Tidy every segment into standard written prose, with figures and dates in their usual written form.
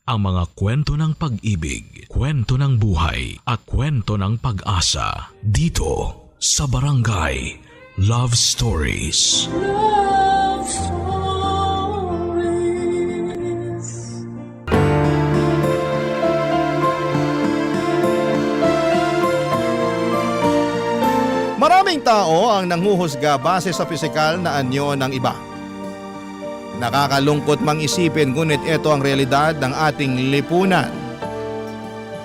ang mga kwento ng pag-ibig, kwento ng buhay at kwento ng pag-asa dito sa Barangay Love Stories. Love Stories. Maraming tao ang nanghuhusga base sa pisikal na anyo ng iba. Nakakalungkot mang isipin ngunit ito ang realidad ng ating lipunan.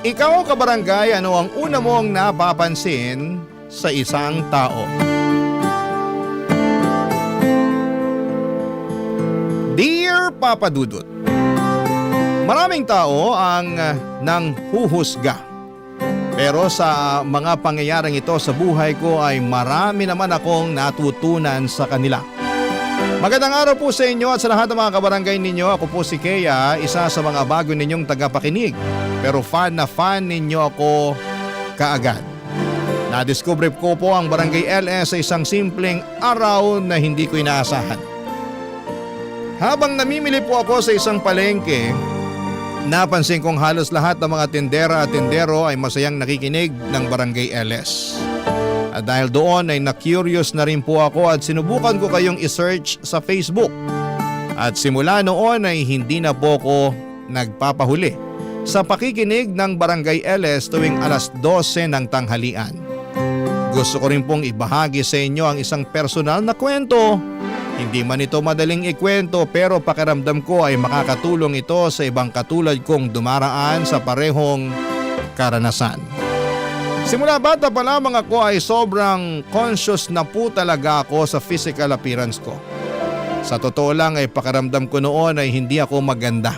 Ikaw kabarangay, ano ang una mong napapansin sa isang tao? Dear Papa Dudut, maraming tao ang nanghuhusga. Pero sa mga pangyayaring ito sa buhay ko ay marami naman akong natutunan sa kanila. Magandang araw po sa inyo at sa lahat ng mga kabarangay ninyo. Ako po si Kea, isa sa mga bago ninyong tagapakinig. Pero fan na fan ninyo ako kaagad. Nadiskubre ko po ang Barangay LS sa isang simpleng araw na hindi ko inaasahan. Habang namimili po ako sa isang palengke, napansin kong halos lahat ng mga tindera at tindero ay masayang nakikinig ng Barangay LS. At dahil doon ay na-curious na rin po ako at sinubukan ko kayong i-search sa Facebook. At simula noon ay hindi na po ko nagpapahuli sa pakikinig ng Barangay LS tuwing alas 12 ng tanghalian. Gusto ko rin pong ibahagi sa inyo ang isang personal na kwento. Hindi man ito madaling ikwento pero pakiramdam ko ay makakatulong ito sa ibang katulad kong dumaraan sa parehong karanasan. Simula bata pa lamang ako ay sobrang conscious na po talaga ako sa physical appearance ko. Sa totoo lang ay pakiramdam ko noon ay hindi ako maganda.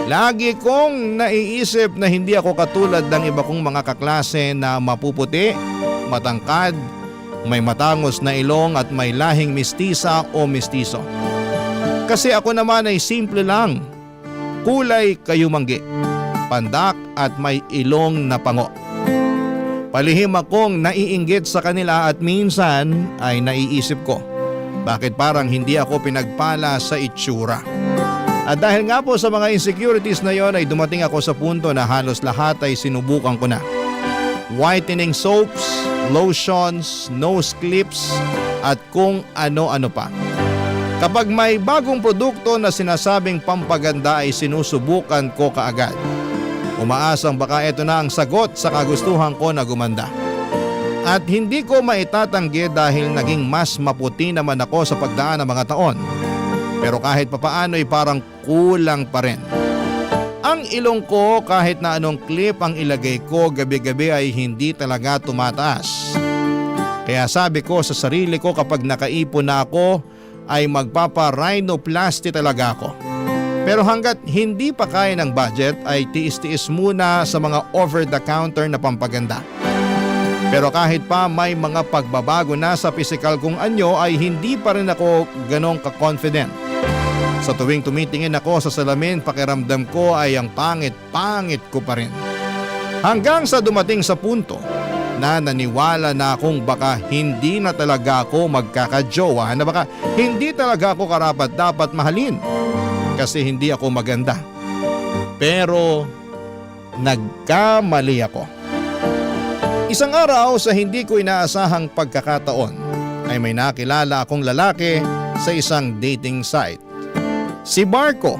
Lagi kong naiisip na hindi ako katulad ng iba kong mga kaklase na mapuputi, matangkad, may matangos na ilong at may lahing mistisa o mistiso. Kasi ako naman ay simple lang, kulay kayumanggi, pandak at may ilong na pango. Palihim akong naiinggit sa kanila at minsan ay naiisip ko, bakit parang hindi ako pinagpala sa itsura. At dahil nga po sa mga insecurities na yon ay dumating ako sa punto na halos lahat ay sinubukan ko na. Whitening soaps, lotions, nose clips at kung ano-ano pa. Kapag may bagong produkto na sinasabing pampaganda ay sinusubukan ko kaagad. Umaasang baka ito na ang sagot sa kagustuhan ko na gumanda. At hindi ko maitatanggi dahil naging mas maputi naman ako sa pagdaan ng mga taon. Pero kahit papaano ay parang kulang pa rin. Ang ilong ko kahit na anong clip ang ilagay ko gabi-gabi ay hindi talaga tumataas. Kaya sabi ko sa sarili ko kapag nakaipon na ako ay magpapa-rhinoplasty talaga ako. Pero hanggat hindi pa kaya ng budget ay tiis-tiis muna sa mga over-the-counter na pampaganda. Pero kahit pa may mga pagbabago na sa physical kong anyo ay hindi pa rin ako ganong ka-confident. Sa tuwing tumitingin ako sa salamin, pakiramdam ko ay ang pangit-pangit ko pa rin. Hanggang sa dumating sa punto na naniwala na akong baka hindi na talaga ako magkakajowa, na baka hindi talaga ako karapat-dapat mahalin kasi hindi ako maganda. Pero nagkamali ako. Isang araw sa hindi ko inaasahang pagkakataon ay may nakilala akong lalaki sa isang dating site. Si Marco.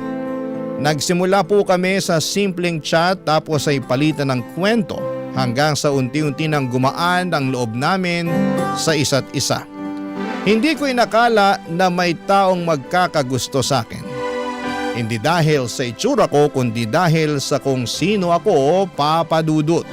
Nagsimula po kami sa simpleng chat tapos ay palitan ng kwento hanggang sa unti-unti nang gumaan ang loob namin sa isa't isa. Hindi ko inakala na may taong magkakagusto sa akin. Hindi dahil sa itsura ko kundi dahil sa kung sino ako, Papa Dudut.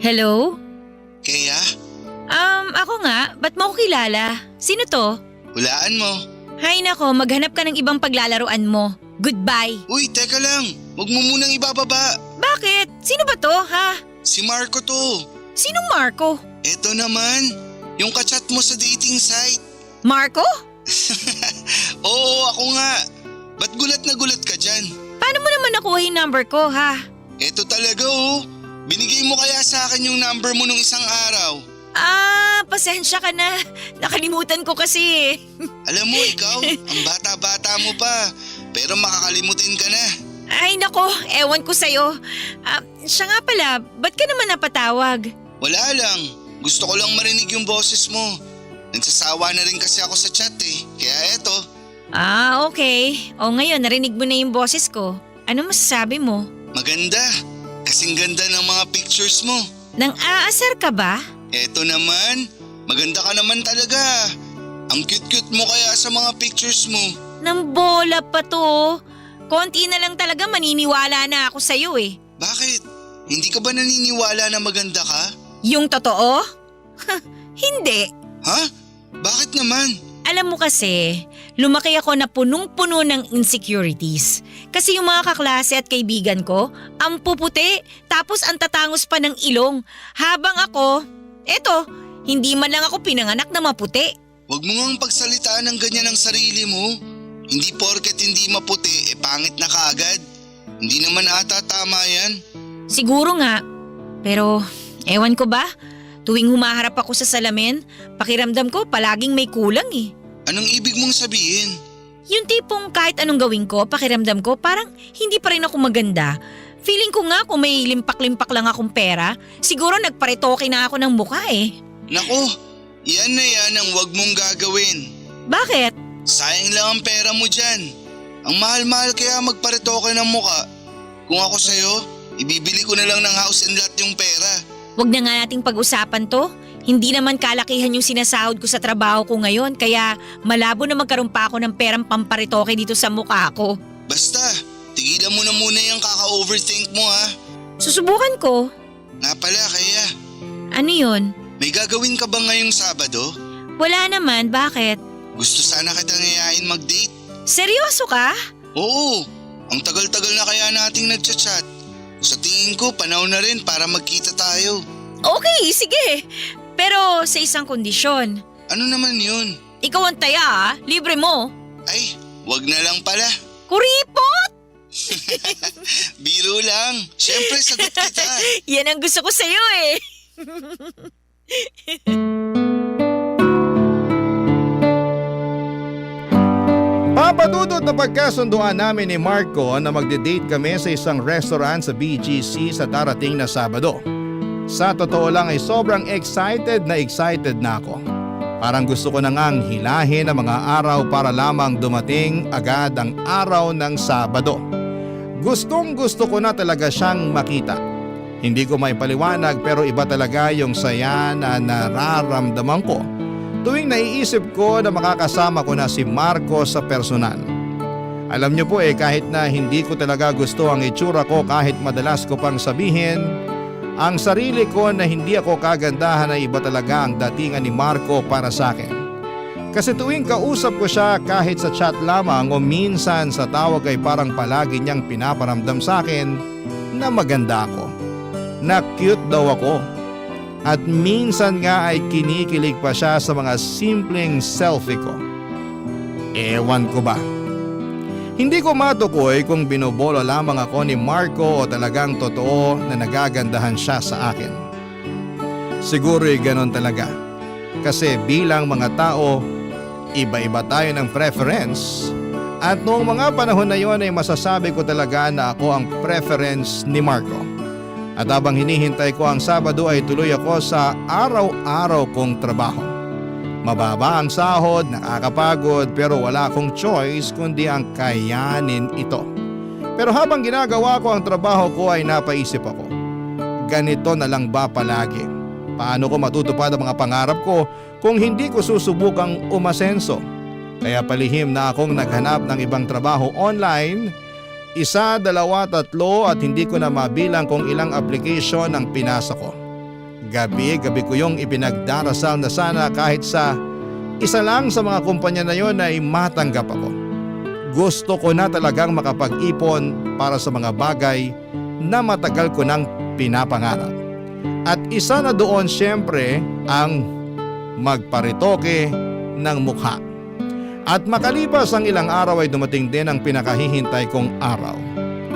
Hello? Kaya, Ako nga. Ba't mo ako kilala? Sino to? hulaan mo. Hay nako, maghanap ka ng ibang paglalaruan mo. Goodbye. Uy, teka lang. Huwag mo munang ibababa. Bakit? Sino ba to, ha? Si Marco to. Sinong Marco? Eto naman, yung kachat mo sa dating site. Marco? Oo, ako nga. Ba't gulat na gulat ka dyan? Paano mo naman nakuha yung number ko, ha? Eto talaga oh. Binigay mo kaya sa akin yung number mo nung isang araw. Pasensya ka na. Nakalimutan ko kasi eh. Alam mo ikaw, ang bata-bata mo pa. Pero makakalimutin ka na. Ay nako, ewan ko sa'yo. Siya nga pala, ba't ka naman napatawag? Wala lang. Gusto ko lang marinig yung boses mo. Nagsasawa na rin kasi ako sa chat eh. Kaya eto. Okay. O ngayon, narinig mo na yung boses ko. Ano masasabi mo? Maganda. Kasing ganda ng mga pictures mo. Nang aasar ka ba? Eto naman, maganda ka naman talaga. Ang cute-cute mo kaya sa mga pictures mo. Nang bola pa to. Konti na lang talaga maniniwala na ako sa'yo eh. Bakit? Hindi ka ba naniniwala na maganda ka? Yung totoo? Hindi. Ha? Bakit naman? Alam mo kasi, lumaki ako na punong-puno ng insecurities. Kasi yung mga kaklase at kaibigan ko, ang puputi, tapos ang tatangos pa ng ilong. Habang ako, eto, hindi man lang ako pinanganak na maputi. Huwag mo ngang pagsalitaan ng ganyan ang sarili mo. Hindi porket hindi maputi, pangit na kaagad. Hindi naman ata tama yan. Siguro nga, pero ewan ko ba? Tuwing humaharap ako sa salamin, pakiramdam ko palaging may kulang eh. Anong ibig mong sabihin? Yung tipong kahit anong gawin ko, pakiramdam ko parang hindi pa rin ako maganda. Feeling ko nga kung may limpak-limpak lang akong pera, siguro nagparitoke na ako ng mukha eh. Nako, yan na yan ang wag mong gagawin. Bakit? Sayang lang ang pera mo dyan. Ang mahal-mahal kaya magparitoke ng muka. Kung ako sa'yo, ibibili ko na lang ng house and lot yung pera. Wag na nga nating pag-usapan to. Hindi naman kalakihan yung sinasahod ko sa trabaho ko ngayon, kaya malabo na magkaroon pa ako ng perang pamparitoke dito sa mukha ko. Basta, tigilan mo na muna yung kaka-overthink mo ha. Susubukan ko. Nga pala kaya, Ano yun? may gagawin ka ba ngayong Sabado? Wala naman, bakit? Gusto sana kitang yayain mag-date. Seryoso ka? Oo, ang tagal-tagal na kaya nating nagchat-chat. Sa tingin ko, panahon na rin para magkita tayo. Okay, sige. Pero sa isang kondisyon. Ano naman yun? Ikaw ang taya, libre mo. Ay, wag na lang pala. Kuripot! Biro lang. Siyempre, sagot kita. Yan ang gusto ko sa'yo eh. Papadudot na pagkasunduan namin ni Marco na magde-date kami sa isang restaurant sa BGC sa darating na Sabado. Sa totoo lang ay sobrang excited na ako. Parang gusto ko na ngang hilahin ang mga araw para lamang dumating agad ang araw ng Sabado. Gustong gusto ko na talaga siyang makita. Hindi ko maipaliwanag pero iba talaga yung saya na nararamdaman ko tuwing naiisip ko na makakasama ko na si Marco sa personal. Alam niyo po kahit na hindi ko talaga gusto ang itsura ko kahit madalas ko pang sabihin, ang sarili ko na hindi ako kagandahan ay iba talaga ang datingan ni Marco para sa akin. Kasi tuwing kausap ko siya kahit sa chat lamang o minsan sa tawag ay parang palagi niyang pinaparamdam sa akin na maganda ako, na cute daw ako. At minsan nga ay kinikilig pa siya sa mga simpleng selfie ko. Ewan ko ba? Hindi ko matukoy kung binobolo lamang ako ni Marco o talagang totoo na nagagandahan siya sa akin. Siguro'y ganon talaga. Kasi bilang mga tao, iba-iba tayo ng preference. At noong mga panahon na yon ay masasabi ko talaga na ako ang preference ni Marco. At habang hinihintay ko ang Sabado ay tuloy ako sa araw-araw kong trabaho. Mababa ang sahod, nakakapagod pero wala akong choice kundi ang kayanin ito. Pero habang ginagawa ko ang trabaho ko ay napaisip ako. Ganito na lang ba palagi? Paano ko matutupad ang mga pangarap ko kung hindi ko susubukang umasenso? Kaya palihim na akong naghanap ng ibang trabaho online. 1, 2, 3 at hindi ko na mabilang kung ilang application ang pinasa ko. Gabi-gabi ko yung ipinagdarasal na sana kahit sa isa lang sa mga kumpanya na yon ay matanggap ako. Gusto ko na talagang makapag-ipon para sa mga bagay na matagal ko nang pinapangarap. At isa na doon siyempre ang magparitoke ng mukha. At makalipas ang ilang araw ay dumating din ang pinakahihintay kong araw.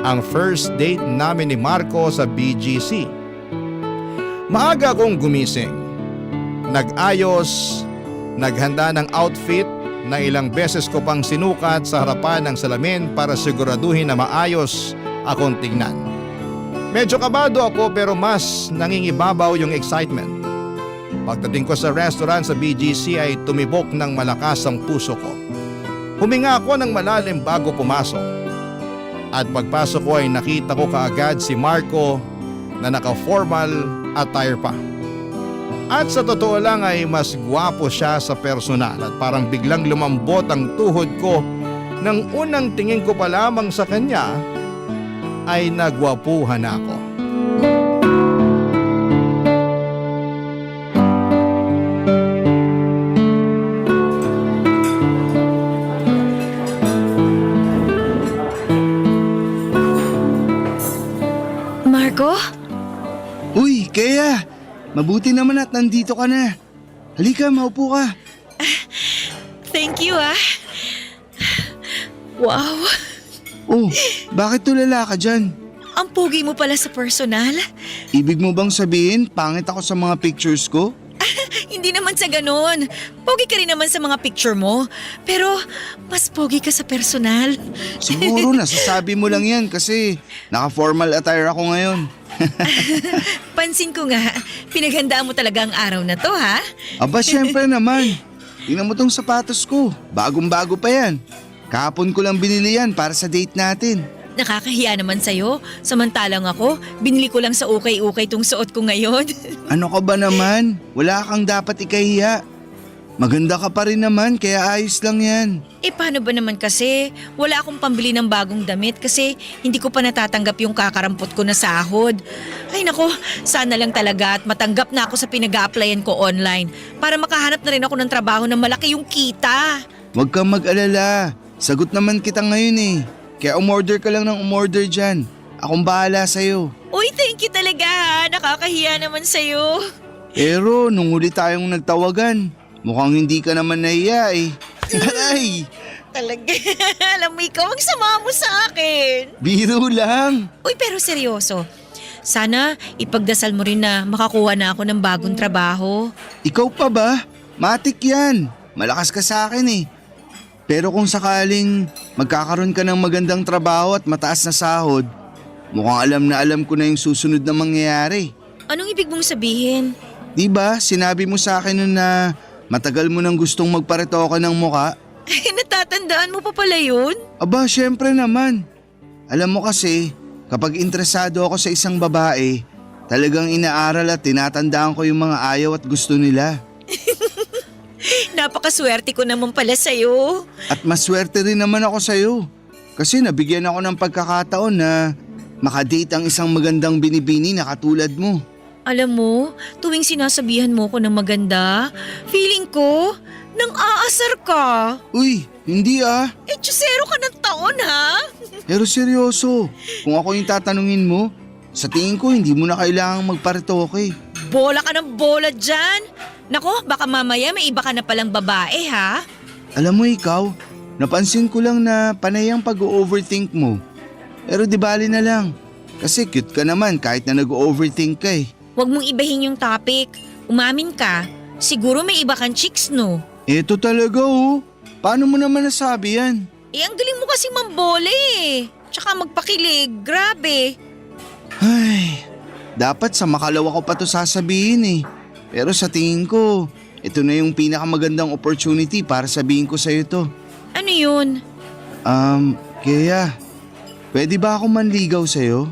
Ang first date namin ni Marco sa BGC. Maaga akong gumising. Nag-ayos, naghanda ng outfit na ilang beses ko pang sinukat sa harapan ng salamin para siguraduhin na maayos akong tingnan. Medyo kabado ako pero mas nangingibabaw yung excitement. Pagdating ko sa restaurant sa BGC ay tumibok ng malakas ang puso ko. Huminga ako ng malalim bago pumasok. At pagpasok ko ay nakita ko kaagad si Marco na naka-formal attire pa. At sa totoo lang ay mas gwapo siya sa personal at parang biglang lumambot ang tuhod ko nang unang tingin ko pa lamang sa kanya ay nagwapuhan ako. Marco? Uy, Kea! Mabuti naman at nandito ka na. Halika, maupo ka. Thank you ah. Wow, Oh, bakit tulala ka dyan? ang pogi mo pala sa personal. Ibig mo bang sabihin, pangit ako sa mga pictures ko? Hindi naman sa ganon. Pogi ka rin naman sa mga picture mo. Pero mas pogi ka sa personal. Siguro nasasabi mo lang yan kasi naka-formal attire ako ngayon. Pansin ko nga, pinaghandaan mo talaga ang araw na to ha? Aba, syempre naman. Tingnan mo tong sapatos ko. Bagong-bago pa yan. Kahapon ko lang binili yan para sa date natin. Nakakahiya naman sa'yo. Samantalang ako, binili ko lang sa ukay-ukay tong suot ko ngayon. Ano ka ba naman? Wala kang dapat ikahiya. Maganda ka pa rin naman kaya ayos lang yan. Paano ba naman kasi? Wala akong pambili ng bagong damit kasi hindi ko pa natatanggap yung kakarampot ko na sahod. Ay nako, sana lang talaga at matanggap na ako sa pinag-a-applyan ko online para makahanap na rin ako ng trabaho na malaki yung kita. Huwag kang mag-alala. Sagot naman kita ngayon eh. Kaya umorder ka lang ng umorder dyan. Akong bahala sa'yo. Uy, thank you talaga ha. Nakakahiya naman sa'yo. Pero nung huli tayong nagtawagan, mukhang hindi ka naman nahiya eh. Aray! Talaga, alam mo ikaw ang sama mo sa akin. Biro lang. Uy, pero seryoso. Sana ipagdasal mo rin na makakuha na ako ng bagong trabaho. Ikaw pa ba? Matik yan. Malakas ka sa akin eh. Pero kung sakaling magkakaroon ka ng magandang trabaho at mataas na sahod, mukhang alam na alam ko na yung susunod na mangyayari. Anong ibig mong sabihin? Diba, sinabi mo sa akin nun na matagal mo nang gustong magparetoke ng muka? Natatandaan mo pa pala yun? Aba, syempre naman. Alam mo kasi, kapag interesado ako sa isang babae, talagang inaaral at tinatandaan ko yung mga ayaw at gusto nila. Napakaswerte ko naman pala sa'yo. At maswerte rin naman ako sa'yo. Kasi nabigyan ako ng pagkakataon na makadate ang isang magandang binibini na katulad mo. Alam mo, tuwing sinasabihan mo ko ng maganda, feeling ko, nang aasar ka. Uy, hindi ah. Tiyosero ka ng taon ha? Pero seryoso, kung ako yung tatanungin mo, sa tingin ko hindi mo na kailangang magparetoke. Bola ka ng bola dyan. Nako, baka mamaya may iba ka na palang babae ha? Alam mo ikaw, napansin ko lang na panay ang pag-overthink mo. Pero di bali na lang, kasi cute ka naman kahit na nag-overthink ka eh. Huwag mong ibahin yung topic. Umamin ka. Siguro may iba kang chicks no? Eto talaga oh, paano mo naman nasabi yan? Ang galing mo kasing mambola eh. Tsaka magpakilig, grabe. Ay, dapat sa makalawa ko pa to sasabihin eh. Pero sa tingin ko, ito na yung pinakamagandang opportunity para sabihin ko sa'yo to. Ano yun? Kaya, pwede ba ako manligaw sa'yo?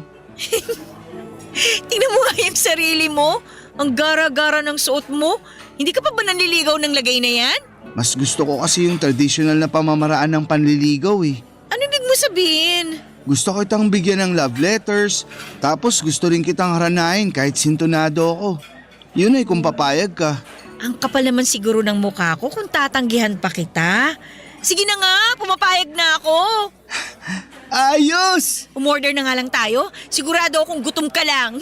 Tingnan mo nga yung sarili mo. Ang gara-gara ng suot mo. Hindi ka pa ba nanliligaw ng lagay na yan? Mas gusto ko kasi yung traditional na pamamaraan ng panliligaw eh. Ano ibig mo sabihin? Gusto kitang bigyan ng love letters, tapos gusto rin kitang haranain kahit sintonado ako. Yun ay kung papayag ka. Ang kapal naman siguro ng mukha ko kung tatanggihan pa kita. Sige na nga, pumapayag na ako. Ayos! Umorder na nga lang tayo. Sigurado akong gutom ka lang.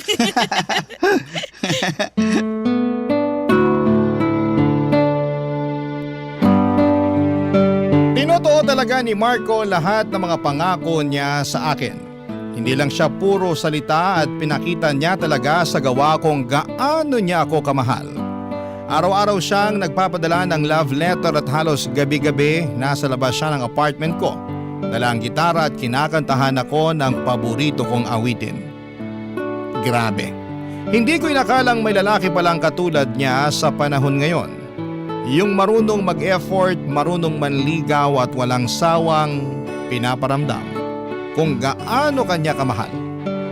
Tinotoo talaga ni Marco lahat ng mga pangako niya sa akin. Hindi lang siya puro salita at pinakita niya talaga sa gawa kung gaano niya ako kamahal. Araw-araw siyang nagpapadala ng love letter at halos gabi-gabi nasa labas siya ng apartment ko. Dala ang gitara at kinakantahan ako ng paborito kong awitin. Grabe. Hindi ko inakalang may lalaki palang katulad niya sa panahon ngayon. Yung marunong mag-effort, marunong manligaw at walang sawang pinaparamdam kung gaano kanya kamahal.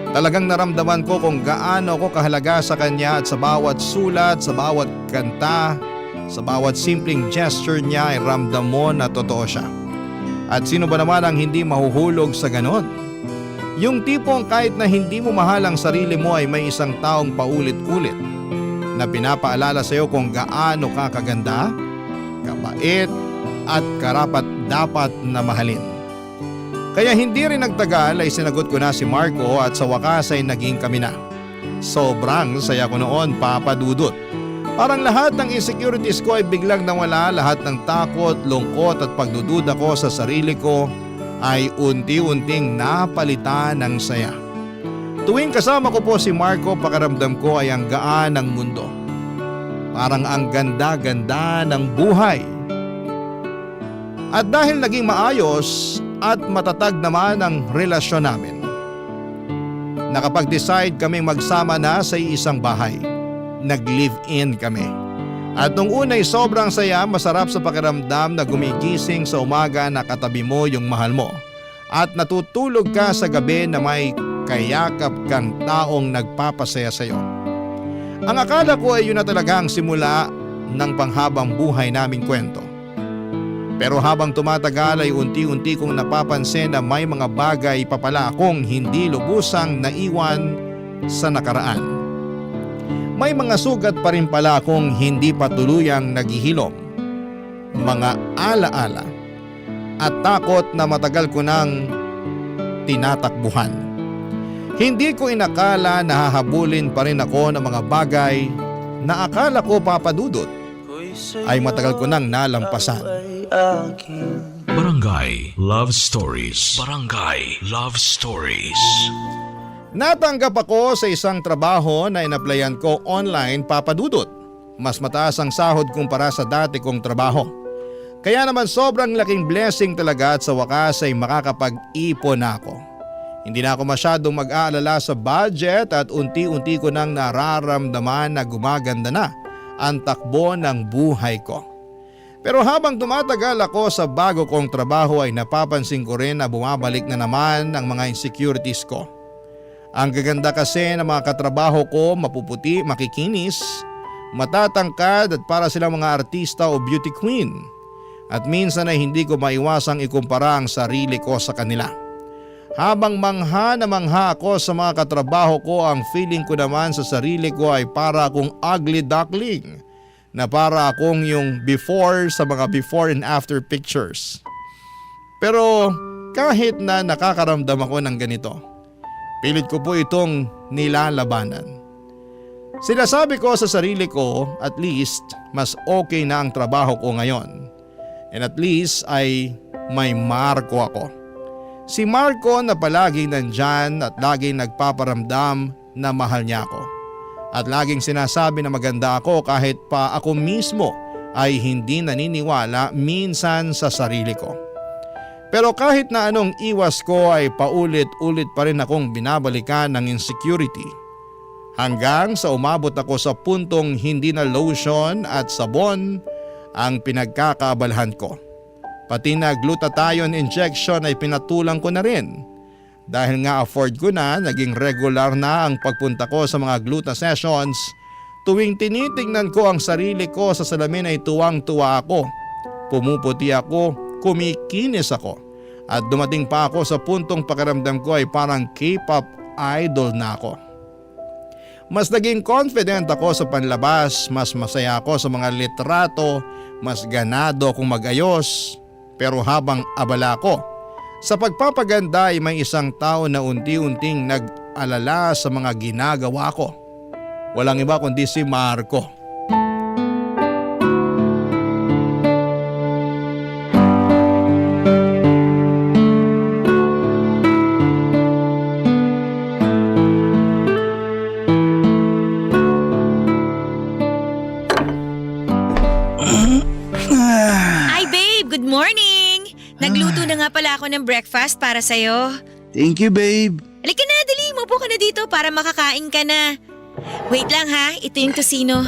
Talagang naramdaman ko kung gaano ko kahalaga sa kanya at sa bawat sulat, sa bawat kanta, sa bawat simpleng gesture niya ay ramdam mo na totoo siya. At sino ba naman ang hindi mahuhulog sa ganon? Yung tipong kahit na hindi mo mahal ang sarili mo ay may isang taong paulit-ulit na pinapaalala sa iyo kung gaano ka kaganda, kabait at karapat-dapat na mahalin. Kaya hindi rin nagtagal ay sinagot ko na si Marco at sa wakas ay naging kami na. Sobrang saya ko noon, Papa Dudut. Parang lahat ng insecurities ko ay biglang nawala, lahat ng takot, lungkot at pagdududa ko sa sarili ko ay unti-unting napalitan ng saya. Tuwing kasama ko po si Marco, pakiramdam ko ay ang gaan ng mundo. Parang ang ganda-ganda ng buhay. At dahil naging maayos at matatag naman ang relasyon namin, nakapag-decide kaming magsama na sa isang bahay. Nag-live-in kami. At nung unay sobrang saya, masarap sa pakiramdam na gumigising sa umaga na katabi mo yung mahal mo. At natutulog ka sa gabi na may kayakap kang taong nagpapasaya sa iyo. Ang akala ko ay yun na talaga ang simula ng panghabang buhay naming kwento. Pero habang tumatagal ay unti-unti kong napapansin na may mga bagay pa pala akong hindi lubusang naiwan sa nakaraan. May mga sugat pa rin pala akong hindi pa tuluyang naghihilom. Mga alaala at takot na matagal ko nang tinatakbuhan. Hindi ko inakala na hahabulin pa rin ako ng mga bagay na akala ko, Papa Dudut, ay matagal ko nang nalampasan. Barangay Love Stories. Barangay Love Stories. Natanggap ako sa isang trabaho na inaplayan ko online, Papa Dudut. Mas mataas ang sahod kumpara sa dati kong trabaho. Kaya naman sobrang laking blessing talaga at sa wakas ay makakapag-ipon na ako. Hindi na ako masyadong mag-aalala sa budget at unti-unti ko nang nararamdaman na gumaganda na ang takbo ng buhay ko. Pero habang tumatagal ako sa bago kong trabaho ay napapansin ko rin na bumabalik na naman ang mga insecurities ko. Ang gaganda kasi ng mga katrabaho ko, mapuputi, makikinis, matatangkad at para silang mga artista o beauty queen. At minsan ay hindi ko maiwasang ikumpara ang sarili ko sa kanila. Habang mangha na mangha ako sa mga katrabaho ko, ang feeling ko naman sa sarili ko ay para akong ugly duckling. Na para akong yung before sa mga before and after pictures. Pero kahit na nakakaramdam ako ng ganito, pilit ko po itong nilalabanan. Sinasabi ko sa sarili ko, at least mas okay na ang trabaho ko ngayon. And at least ay may Marco ako. Si Marco na palaging nandyan at laging nagpaparamdam na mahal niya ako. At laging sinasabi na maganda ako kahit pa ako mismo ay hindi naniniwala minsan sa sarili ko. Pero kahit na anong iwas ko ay paulit-ulit pa rin akong binabalikan ng insecurity. Hanggang sa umabot ako sa puntong hindi na lotion at sabon ang pinagkakaabalahan ko. Pati na glutathione injection ay pinatulang ko na rin. Dahil nga afford ko na, naging regular na ang pagpunta ko sa mga gluta sessions. Tuwing tinitingnan ko ang sarili ko sa salamin ay tuwang-tuwa ako. Pumuputi ako, kumikinis ako. At dumating pa ako sa puntong pakiramdam ko ay parang K-pop idol na ako. Mas naging confident ako sa panlabas, mas masaya ako sa mga litrato, mas ganado akong magayos. Pero habang abala ko sa pagpapaganda ay may isang tao na unti-unting nag-alala sa mga ginagawa ko. Walang iba kundi si Marco. Ay babe, good morning! Nagluto na nga pala ako ng breakfast para sa'yo. Thank you, babe. Halika na, dali, umupo ka na dito para makakain ka na. Wait lang ha, ito yung tosino.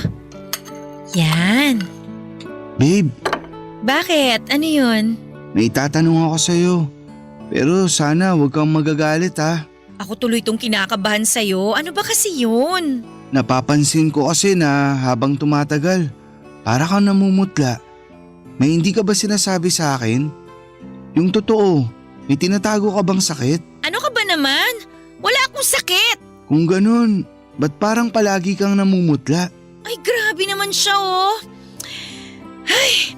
Yan. Babe, Bakit? Ano yun? may tatanong ako sa'yo. Pero sana huwag kang magagalit ha. Ako tuloy tong kinakabahan sa'yo. Ano ba kasi yun? Napapansin ko kasi na habang tumatagal, para kang namumutla. May hindi ka ba sinasabi sa akin? Yung totoo, may tinatago ka bang sakit? Ano ka ba naman? Wala akong sakit! Kung ganun, ba't parang palagi kang namumutla? Ay, grabe naman siya oh. Ay,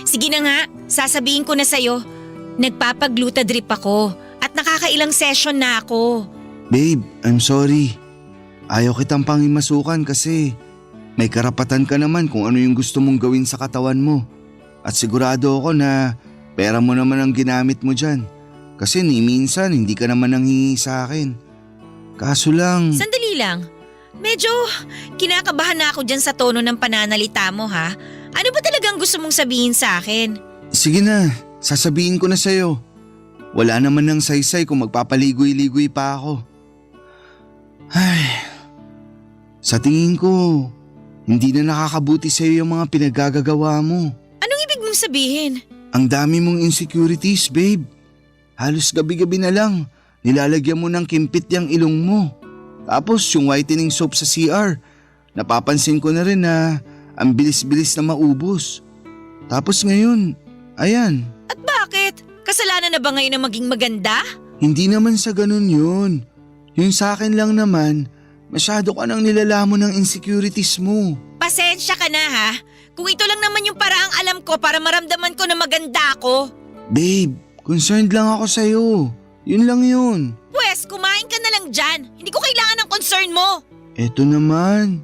sige na nga, sasabihin ko na sa'yo. Nagpapagluta drip ako at nakakailang session na ako. Babe, I'm sorry. Ayaw kitang pangimasukan kasi may karapatan ka naman kung ano yung gusto mong gawin sa katawan mo. At sigurado ako na pera mo naman ang ginamit mo dyan. Kasi ni minsan hindi ka naman nanghingi sa akin. Kaso lang… Sandali lang. Medyo kinakabahan na ako dyan sa tono ng pananalita mo ha. Ano ba talagang gusto mong sabihin sa akin? Sige na, sasabihin ko na sa'yo. Wala naman ng saysay kung magpapaligoy-ligoy pa ako. Ay, sa tingin ko, hindi na nakakabuti sa'yo yung mga pinagagagawa mo. Anong ibig mong sabihin? Ang dami mong insecurities, babe. Halos gabi-gabi na lang, nilalagyan mo ng kimpit yung ilong mo. Tapos yung whitening soap sa CR, napapansin ko na rin na ang bilis-bilis na maubos. Tapos ngayon, ayan. At bakit? Kasalanan na ba ngayon na maging maganda? Hindi naman sa ganun yun. Yung sa akin lang naman, masyado ka nang nilalamon ng insecurities mo. Pasensya ka na ha. Kung ito lang naman yung paraang alam ko para maramdaman ko na maganda ako. Babe, concerned lang ako sa'yo. Yun lang yun. Pwes, kumain ka na lang dyan. Hindi ko kailangan ng concern mo. Eto naman.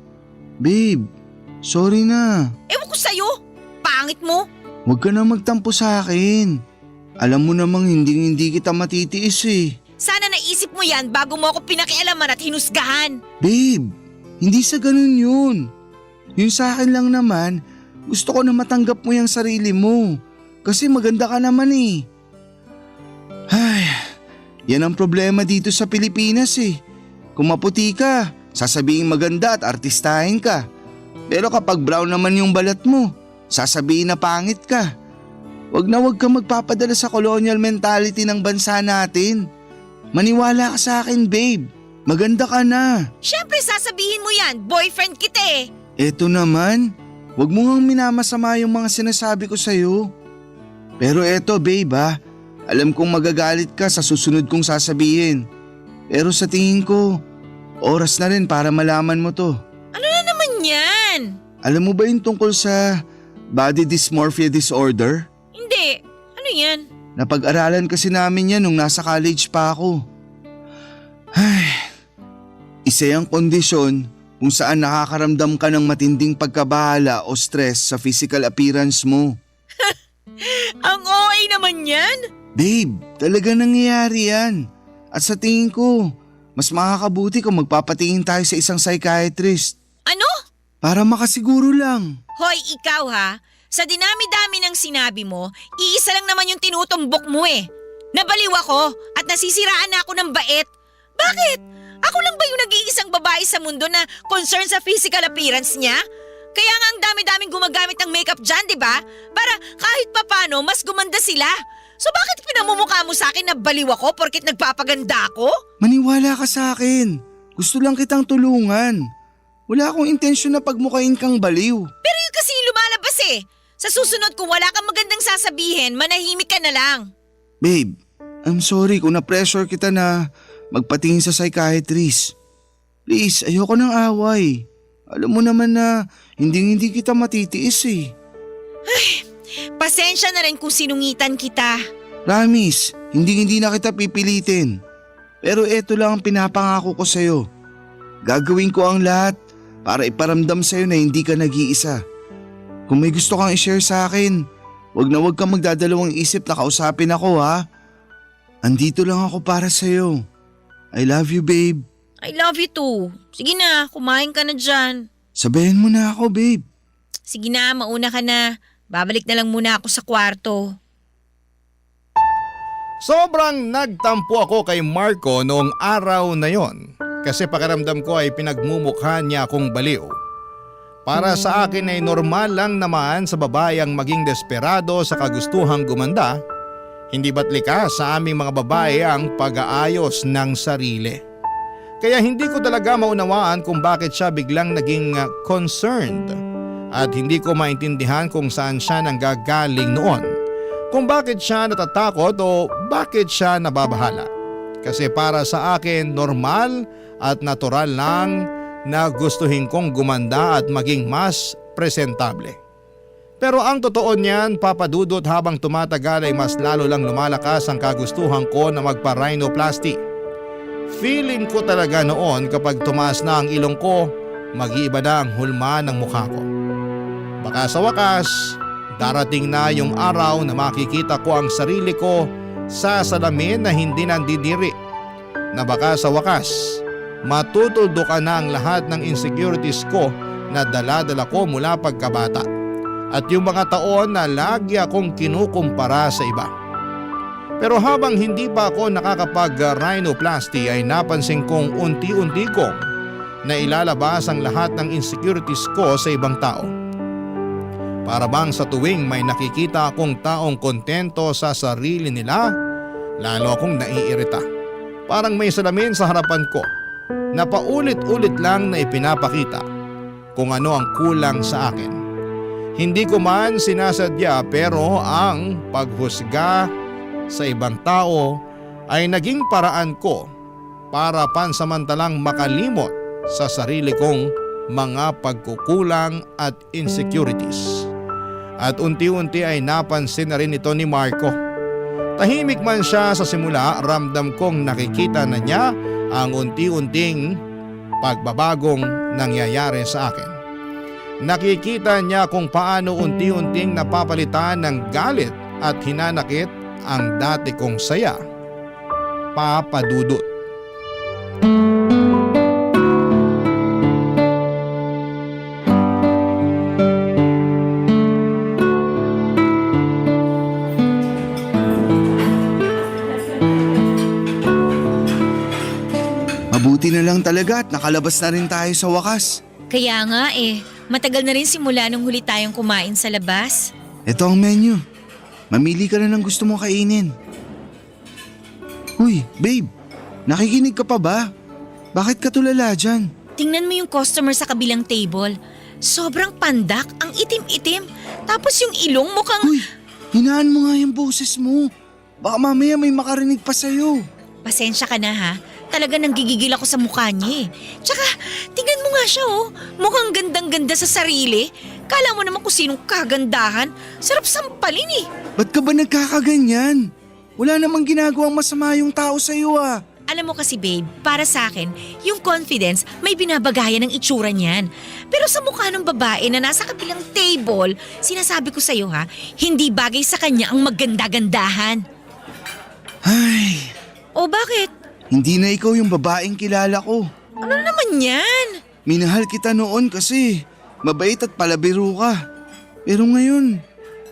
Babe, sorry na. Ewan ko sa'yo. Pangit mo. Huwag ka na magtampo sa akin. Alam mo namang hindi kita matitiis eh. Sana naisip mo yan bago mo ako pinakialaman at hinusgahan. Babe, hindi sa ganun yun. Yung sa akin lang naman, gusto ko na matanggap mo yung sarili mo. Kasi maganda ka naman eh. Ay, yan ang problema dito sa Pilipinas eh. Kung maputi ka, sasabihin maganda at artistahin ka. Pero kapag brown naman yung balat mo, sasabihin na pangit ka. Wag ka magpapadala sa colonial mentality ng bansa natin. Maniwala ka sa akin, babe. Maganda ka na. Siyempre sasabihin mo yan, boyfriend kita eh. Eto naman, wag mo ngang minamasama yung mga sinasabi ko sa'yo. Pero eto babe ha, alam kong magagalit ka sa susunod kong sasabihin. Pero sa tingin ko, oras na rin para malaman mo to. Ano na naman yan? Alam mo ba yung tungkol sa body dysmorphia disorder? Hindi. Ano yan? Napag-aralan kasi namin yan nung nasa college pa ako. Ay, isa yung kondisyon kung saan nakakaramdam ka ng matinding pagkabahala o stress sa physical appearance mo. Ang OA naman yan? Babe, talaga nangyayari yan. At sa tingin ko, mas makakabuti kung magpapatingin tayo sa isang psychiatrist. Ano? Para makasiguro lang. Hoy, ikaw ha? Sa dinami-dami ng sinabi mo, iisa lang naman yung tinutumbok mo eh. Nabaliw ako at nasisiraan na ako ng bait. Bakit? Ako lang ba yung nag-iisang babae sa mundo na concern sa physical appearance niya? Kaya nga ang dami-daming gumagamit ng makeup dyan, di ba? Para kahit papano, mas gumanda sila. So bakit pinamumukha mo sa akin na baliw ako porkit nagpapaganda ako? Maniwala ka sa akin. Gusto lang kitang tulungan. Wala akong intensyon na pagmukain kang baliw. Pero yun kasi yung lumalabas eh. Sa susunod kung wala kang magandang sasabihin, manahimik ka na lang. Babe, I'm sorry kung na-pressure kita na magpatingin sa psychiatrist. Please, ayoko ng away. Alam mo naman na hindi kita matitiis eh. Pasensya na rin kung sinungitan kita. Promise, hindi na kita pipilitin. Pero eto lang ang pinapangako ko sa'yo. Gagawin ko ang lahat para iparamdam sa'yo na hindi ka nag-iisa. Kung may gusto kang i-share sa akin, wag kang magdadalawang isip na kausapin ako ha. Andito lang ako para sa'yo. I love you, babe. I love you too. Sige na, kumain ka na dyan. Sabayan mo na ako, babe. Sige na, mauna ka na. Babalik na lang muna ako sa kwarto. Sobrang nagtampo ako kay Marco noong araw na yon kasi pakiramdam ko ay pinagmumukha niya akong baliw. Para sa akin ay normal lang naman sa babae ang maging desperado sa kagustuhang gumanda. Hindi ba't likas sa aming mga babae ang pag-aayos ng sarili? Kaya hindi ko talaga maunawaan kung bakit siya biglang naging concerned at hindi ko maintindihan kung saan siya nanggagaling noon. Kung bakit siya natatakot o bakit siya nababahala. Kasi para sa akin normal at natural lang na gustuhin kong gumanda at maging mas presentable. Pero ang totoo niyan, Papa Dudut, habang tumatagal ay mas lalo lang lumalakas ang kagustuhan ko na magpa-rhinoplasty. Feeling ko talaga noon kapag tumaas na ang ilong ko, mag-iiba na ang hulma ng mukha ko. Baka sa wakas, darating na yung araw na makikita ko ang sarili ko sa salamin na hindi nandidiri. Na baka sa wakas, matutuldukan na ang lahat ng insecurities ko na dala-dala ko mula pagkabata. At yung mga taon na lagi akong kinukumpara sa iba. Pero habang hindi pa ako nakakapag-rhinoplasty ay napansin kong unti-unti kong nailalabas ang lahat ng insecurities ko sa ibang tao. Para bang sa tuwing may nakikita akong taong kontento sa sarili nila, lalo akong naiirita. Parang may salamin sa harapan ko na paulit-ulit lang na ipinapakita kung ano ang kulang sa akin. Hindi ko man sinasadya pero ang paghusga sa ibang tao ay naging paraan ko para pansamantalang makalimot sa sarili kong mga pagkukulang at insecurities. At unti-unti ay napansin na rin ito ni Marco. Tahimik man siya sa simula, ramdam kong nakikita na niya ang unti-unting pagbabagong nangyayari sa akin. Nakikita niya kung paano unti-unting napapalitan ng galit at hinanakit ang dati kong saya, Papa Dudut. Mabuti na lang talaga at nakalabas na rin tayo sa wakas. Kaya nga matagal na rin simula nung huli tayong kumain sa labas. Ito ang menu. Mamili ka na ng gusto mong kainin. Uy, babe, nakikinig ka pa ba? Bakit ka tulala dyan? Tingnan mo yung customer sa kabilang table. Sobrang pandak, ang itim-itim. Tapos yung ilong mukhang… Uy, hinaan mo nga yung boses mo. Baka mamaya may makarinig pa sa'yo. Pasensya ka na ha. Talaga nanggigigil ako sa mukha niya Tsaka, tingnan mo nga siya Mukhang gandang-ganda sa sarili. Kala mo naman kung sinong kagandahan. Sarap sampalin Ba't ka ba nagkakaganyan? Wala namang ginagawang masama yung tao sa'yo Alam mo kasi babe, para sa akin, yung confidence may binabagayan ng itsura niyan. Pero sa mukha ng babae na nasa kabilang table, sinasabi ko sa'yo hindi bagay sa kanya ang maganda-gandahan. Ay, O bakit? hindi na ikaw yung babaeng kilala ko. Ano naman yan? Minahal kita noon kasi mabait at palabiro ka. Pero ngayon,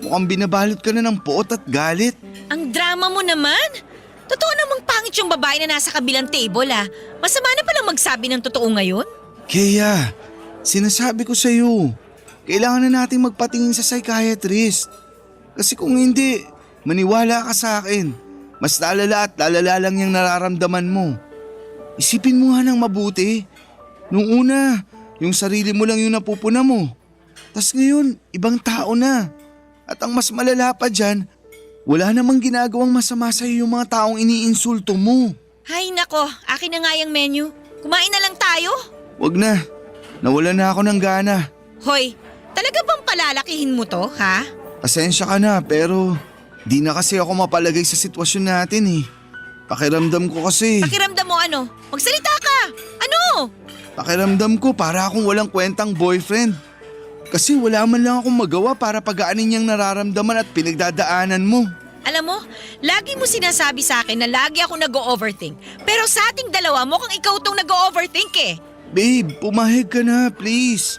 mukhang binabalot ka na ng puot at galit. Ang drama mo naman. Totoo namang pangit yung babae na nasa kabilang table Masama na palang magsabi ng totoo ngayon? Kaya, sinasabi ko sa'yo, kailangan na nating magpatingin sa psychiatrist. Kasi kung hindi, maniwala ka sa akin. Mas lalala at lalala lang yung nararamdaman mo. Isipin mo nga ng mabuti. Nung una, yung sarili mo lang yung napupuna mo. Tas ngayon, ibang tao na. At ang mas malala pa dyan, wala namang ginagawang masama sa'yo yung mga taong iniinsulto mo. Hay nako, akin na nga yung menu. Kumain na lang tayo? Wag na. Nawala na ako ng gana. Hoy, talaga bang palalakihin mo to, ha? Pasensya ka na pero di na kasi ako mapalagay sa sitwasyon natin eh. Pakiramdam ko kasi. Pakiramdam mo ano? Magsalita ka! Ano? Pakiramdam ko para akong walang kwentang boyfriend. Kasi wala man lang akong magawa para pagaanin niyang nararamdaman at pinagdadaanan mo. Alam mo, lagi mo sinasabi sa akin na lagi ako nag-overthink. Pero sa ating dalawa, mukhang ikaw tong nag-overthink eh. Babe, pumahig ka na please.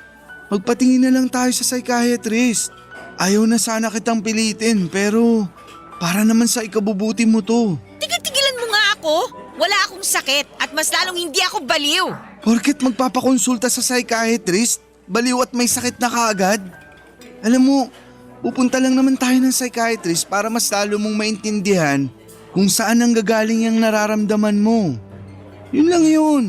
Magpatingin na lang tayo sa psychiatrist. Ayaw na sana kitang pilitin pero para naman sa ikabubuti mo to. Tigil-tigilan mo nga ako. Wala akong sakit at mas lalong hindi ako baliw. Porket magpapakonsulta sa psychiatrist, baliw at may sakit na kaagad? Alam mo, pupunta lang naman tayo ng psychiatrist para mas lalo mong maintindihan kung saan ang gagaling yung nararamdaman mo. Yun lang yun.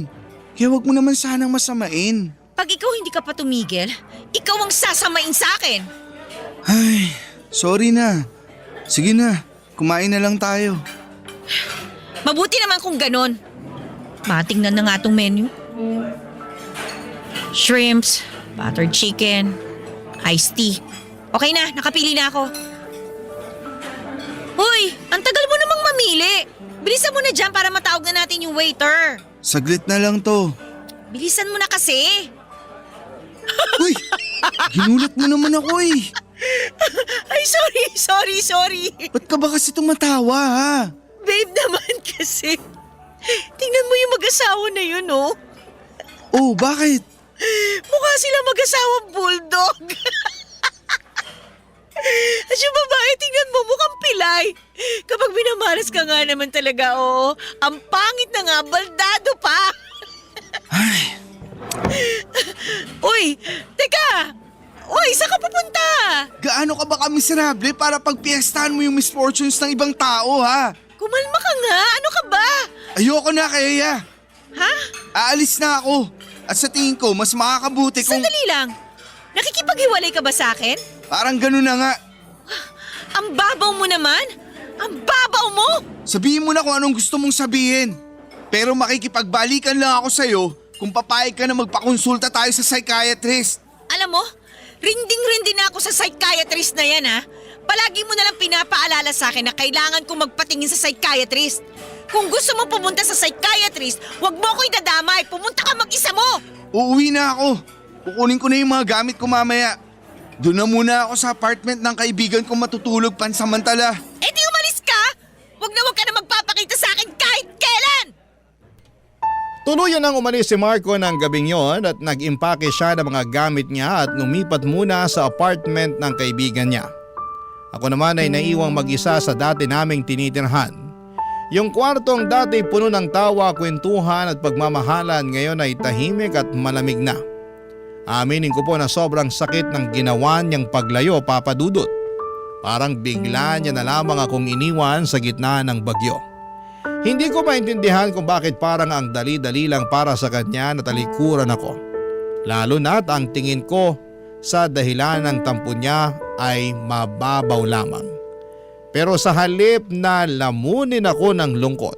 Kaya wag mo naman sanang masamain. Pag ikaw hindi ka pa tumigil, ikaw ang sasamain sa akin. Ay, sorry na. Sige na, kumain na lang tayo. Mabuti naman kung ganon. Matingnan na nga tong menu. Shrimps, buttered chicken, iced tea. Okay na, nakapili na ako. Hoy, ang tagal mo namang mamili. Bilisan mo na dyan para matawag na natin yung waiter. Saglit na lang to. Bilisan mo na kasi. Uy, ginulat mo naman ako eh. Ay, sorry. Ba't ka ba kasi tumatawa ha? Babe naman kasi. Tingnan mo yung mag-asawa na yun, oh. Oh, bakit? Mukha sila mag-asawang bulldog. At yung babae, tingnan mo, mukhang pilay. Kapag binamalas ka nga naman talaga, oo. Ang pangit na nga, baldado pa. Ay, Uy, teka. Uy, saan ka pupunta? gaano ka ba kamiserable para pagpiestahan mo yung misfortunes ng ibang tao ha? Kumalma ka nga, ano ka ba? Ayoko na kaya. Ha? Aalis na ako. At sa tingin ko, mas makakabuti kung... Sandali lang. Nakikipaghiwalay ka ba sa akin? Parang gano'n na nga. Ang babaw mo naman. Ang babaw mo. Sabihin mo na kung anong gusto mong sabihin. Pero makikipagbalikan lang ako sa'yo kung papayag ka na magpakonsulta tayo sa psychiatrist. Alam mo, rinding-rindi na ako sa psychiatrist na yan, ha? Palagi mo na lang pinapaalala sa akin na kailangan kong magpatingin sa psychiatrist. Kung gusto mo pumunta sa psychiatrist, huwag mo ko idadamay. Pumunta ka mag-isa mo. Uuwi na ako. Kukunin ko na yung mga gamit ko mamaya. Doon na muna ako sa apartment ng kaibigan kong matutulog pansamantala. Eh di umalis ka! Huwag ka na magpapakita sa akin kahit kailan! Tuluyan nang umalis si Marco ng gabing yon at nag-impake siya ng mga gamit niya at lumipat muna sa apartment ng kaibigan niya. Ako naman ay naiwang mag-isa sa dati naming tinitirhan. Yung kwartong dati puno ng tawa, kwentuhan at pagmamahalan ngayon ay tahimik at malamig na. Aminin ko po na sobrang sakit ng ginawa niyang paglayo, Papa Dudut. Parang bigla niya na lamang akong iniwan sa gitna ng bagyo. Hindi ko maintindihan kung bakit parang ang dali-dali lang para sa kanya na talikuran ako. Lalo na't ang tingin ko sa dahilan ng tampo niya ay mababaw lamang. Pero sa halip na lamunin ako ng lungkot,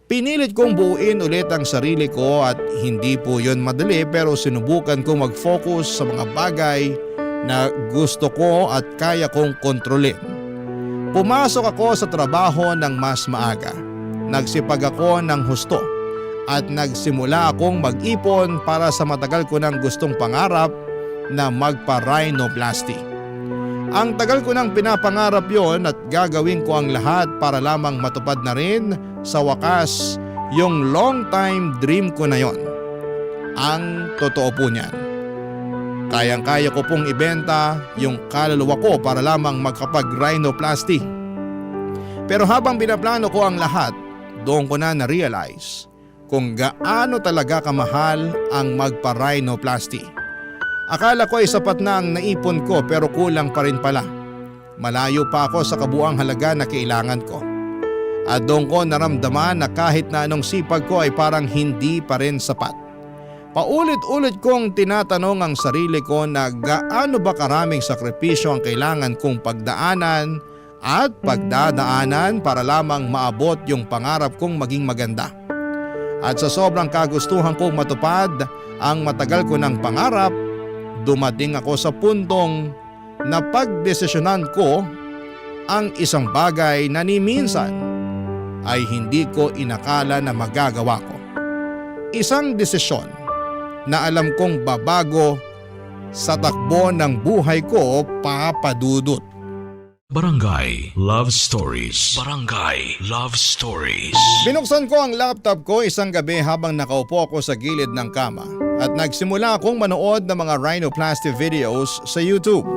pinilit kong buuin ulit ang sarili ko at hindi po yon madali pero sinubukan kong mag-focus sa mga bagay na gusto ko at kaya kong kontrolin. Pumasok ako sa trabaho ng mas maaga. Nagsipag ako ng husto at nagsimula akong mag-ipon para sa matagal ko ng gustong pangarap na magpa-rhinoplasty. Ang tagal ko nang pinapangarap yon at gagawin ko ang lahat para lamang matupad na rin sa wakas yung long time dream ko na yon. Ang totoo po niyan. Kayang-kaya ko pong ibenta yung kaluluwa ko para lamang magkapag-rhinoplasty. Pero habang binaplano ko ang lahat, doon ko na na-realize kung gaano talaga kamahal ang magpa-rhinoplasty. Akala ko ay sapat na ang naipon ko pero kulang pa rin pala. Malayo pa ako sa kabuang halaga na kailangan ko. At doon ko naramdaman na kahit na anong sipag ko ay parang hindi pa rin sapat. Paulit-ulit kong tinatanong ang sarili ko na gaano ba karaming sakripisyo ang kailangan kong pagdaanan at pagdadaanan para lamang maabot yung pangarap kong maging maganda. At sa sobrang kagustuhan kong matupad ang matagal ko ng pangarap, dumating ako sa puntong napagdesisyonan ko ang isang bagay na ni minsan ay hindi ko inakala na magagawa ko. Isang desisyon na alam kong babago sa takbo ng buhay ko, Papa Dudut. Barangay Love Stories. Barangay Love Stories. Binuksan ko ang laptop ko isang gabi habang nakaupo ako sa gilid ng kama at nagsimula akong manood ng mga rhinoplasty videos sa YouTube.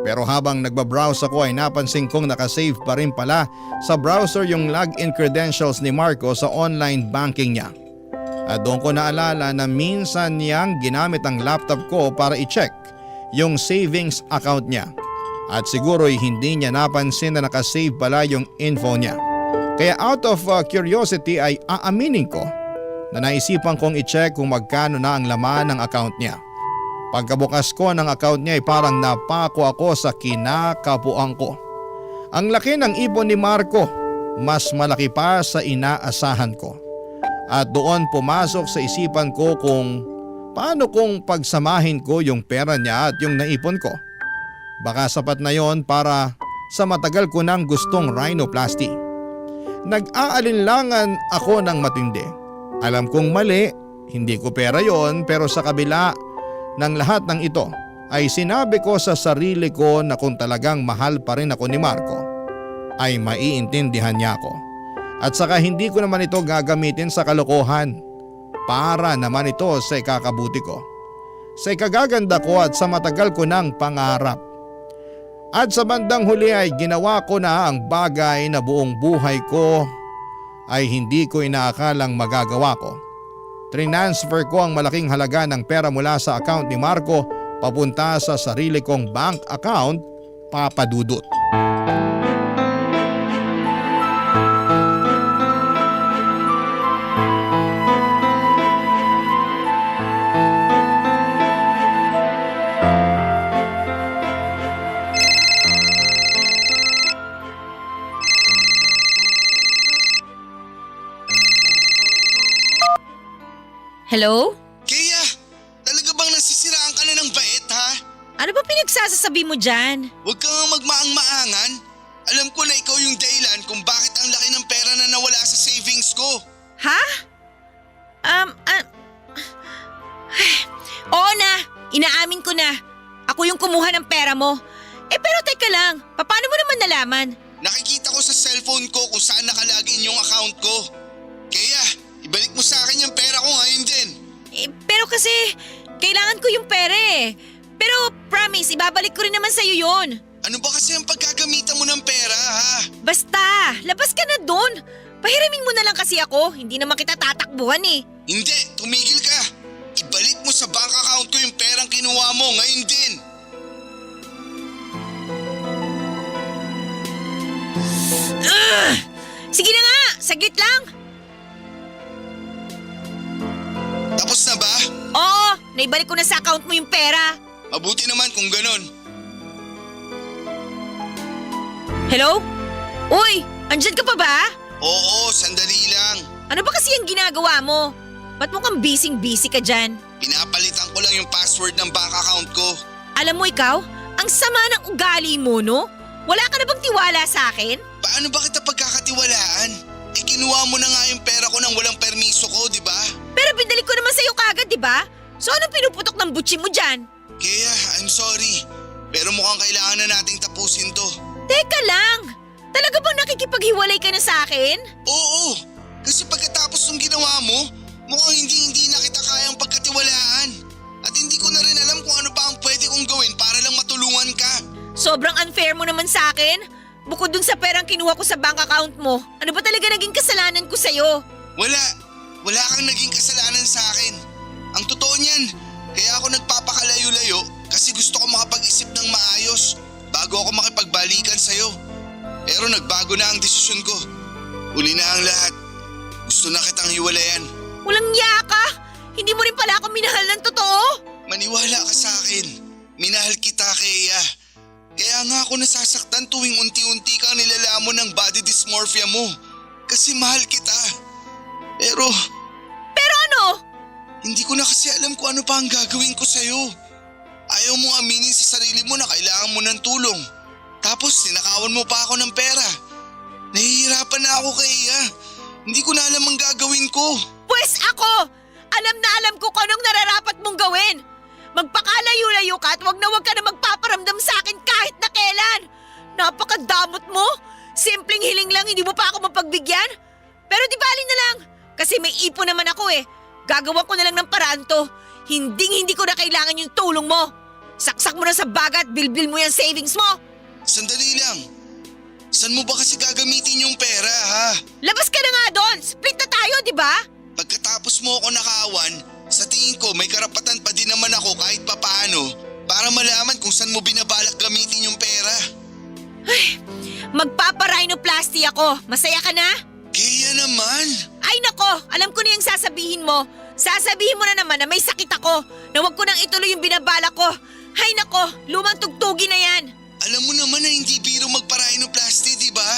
Pero habang nagbabrowse ako ay napansin kong nakasave pa rin pala sa browser yung login credentials ni Marco sa online banking niya. At doon ko naalala na minsan niyang ginamit ang laptop ko para i-check yung savings account niya. At siguro'y hindi niya napansin na nakasave pala yung info niya. Kaya out of curiosity ay aaminin ko na naisipan kong i-check kung magkano na ang laman ng account niya. Pagkabukas ko ng account niya ay parang napako ako sa kinakapuan ko. Ang laki ng ipon ni Marco, mas malaki pa sa inaasahan ko. At doon pumasok sa isipan ko kung paano kong pagsamahin ko yung pera niya at yung naipon ko. Baka sapat na yon para sa matagal ko nang gustong rhinoplasty. Nag-aalinlangan ako ng matindi. Alam kong mali, hindi ko pera yon, pero sa kabila ng lahat ng ito ay sinabi ko sa sarili ko na kung talagang mahal pa rin ako ni Marco ay maiintindihan niya ako. At saka hindi ko naman ito gagamitin sa kalokohan. Para naman ito sa ikakabuti ko, sa ikagaganda ko at sa matagal ko ng pangarap. At sa bandang huli ay ginawa ko na ang bagay na buong buhay ko ay hindi ko inaakalang magagawa ko. Transfer ko ang malaking halaga ng pera mula sa account ni Marco papunta sa sarili kong bank account, Papa Dudut. Hello? Kaya, talaga bang nasisiraan ka na ng bait ha? Ano ba pinagsasasabi mo dyan? Huwag kang magmaang-maangan. Alam ko na ikaw yung dahilan kung bakit ang laki ng pera na nawala sa savings ko. Ha? Oo na, inaamin ko na. Ako yung kumuha ng pera mo. Pero teka lang, paano mo naman nalaman? Nakikita ko sa cellphone ko kung saan nakalagin yung account ko. Kaya, ibalik mo sa akin yung pera ko ngayon din. Pero kasi, kailangan ko yung pera eh. Pero promise, ibabalik ko rin naman sa'yo yun. Ano ba kasi ang paggagamitan mo ng pera ha? Basta, labas ka na doon. Pahiramin mo na lang kasi ako, hindi naman kita tatakbuhan eh. Hindi, tumigil ka. Ibalik mo sa bank account ko yung perang kinuha mo ngayon din. Sige na nga, saglit lang. Tapos na ba? Oo, naibalik ko na sa account mo yung pera. Mabuti naman kung ganon. Hello? Uy, andyan ka pa ba? Oo, sandali lang. Ano ba kasi yung ginagawa mo? Ba't mukhang busy-busy ka dyan? Pinapalitan ko lang yung password ng bank account ko. Alam mo ikaw, ang sama ng ugali mo, no? Wala ka na bang tiwala sa akin? Paano ba kita pagkakatiwalaan? Kinuha mo na nga yung pera ko nang walang permiso ko, di ba? Pero binalik ko naman sa'yo kagad, di ba? So anong pinuputok ng butsi mo dyan? Kaya, I'm sorry. Pero mukhang kailangan na nating tapusin to. Teka lang! Talaga bang nakikipaghiwalay ka na sa akin? Oo, kasi pagkatapos ng ginawa mo, mukhang hindi na kita kayang pagkatiwalaan. At hindi ko na rin alam kung ano pa ang pwede kong gawin para lang matulungan ka. Sobrang unfair mo naman sa akin. Bukod dun sa perang kinuha ko sa bank account mo, ano ba talaga naging kasalanan ko sa'yo? Wala kang naging kasalanan sa akin. Ang totoo niyan, kaya ako nagpapakalayo-layo kasi gusto ko makapag-isip ng maayos bago ako makipagbalikan sa'yo. Pero nagbago na ang desisyon ko. Uli na ang lahat. Gusto na kitang hiwalayan. Walang iya ka! Hindi mo rin pala ako minahal ng totoo? Maniwala ka sa akin. Minahal kita, Kea. Kaya nga ako nasasaktan tuwing unti-unti kang nilalamon ng body dysmorphia mo. Kasi mahal kita. Pero Hindi ko na kasi alam kung ano pa ang gagawin ko sa'yo. Ayaw mong aminin sa sarili mo na kailangan mo ng tulong. Tapos tinakawan mo pa ako ng pera. Nahihirapan na ako kay Iya. Hindi ko na alam ang gagawin ko. Pwes ako! Alam na alam ko kung anong nararapat mong gawin. Magpakalayo-layo ka at wag ka na magpaparamdam sa akin kahit na kailan. Napakadamot mo. Simpleng hiling lang, hindi mo pa ako mapagbigyan. Pero di bali na lang. Kasi may ipon naman ako eh. Gagawa ko na lang ng paraan to. Hindi ko na kailangan yung tulong mo. Saksak mo na sa baga at bilbil mo yung savings mo. Sandali lang. Saan mo ba kasi gagamitin yung pera, ha? Labas ka na nga doon. Split na tayo, di ba? Pagkatapos mo ako nakaawan, sa tingin ko may karapatan pa din naman ako kahit papaano para malaman kung saan mo binabalak gamitin yung pera. Magpaparhinoplasty ako. Masaya ka na? Kaya naman. Ay nako, alam ko na yung sasabihin mo. Sasabihin mo na naman na may sakit ako, na wag ko nang ituloy yung binabala ko. Ay nako, lumang tugtugi na yan. Alam mo naman na hindi biro magpa-rhinoplasty, di ba?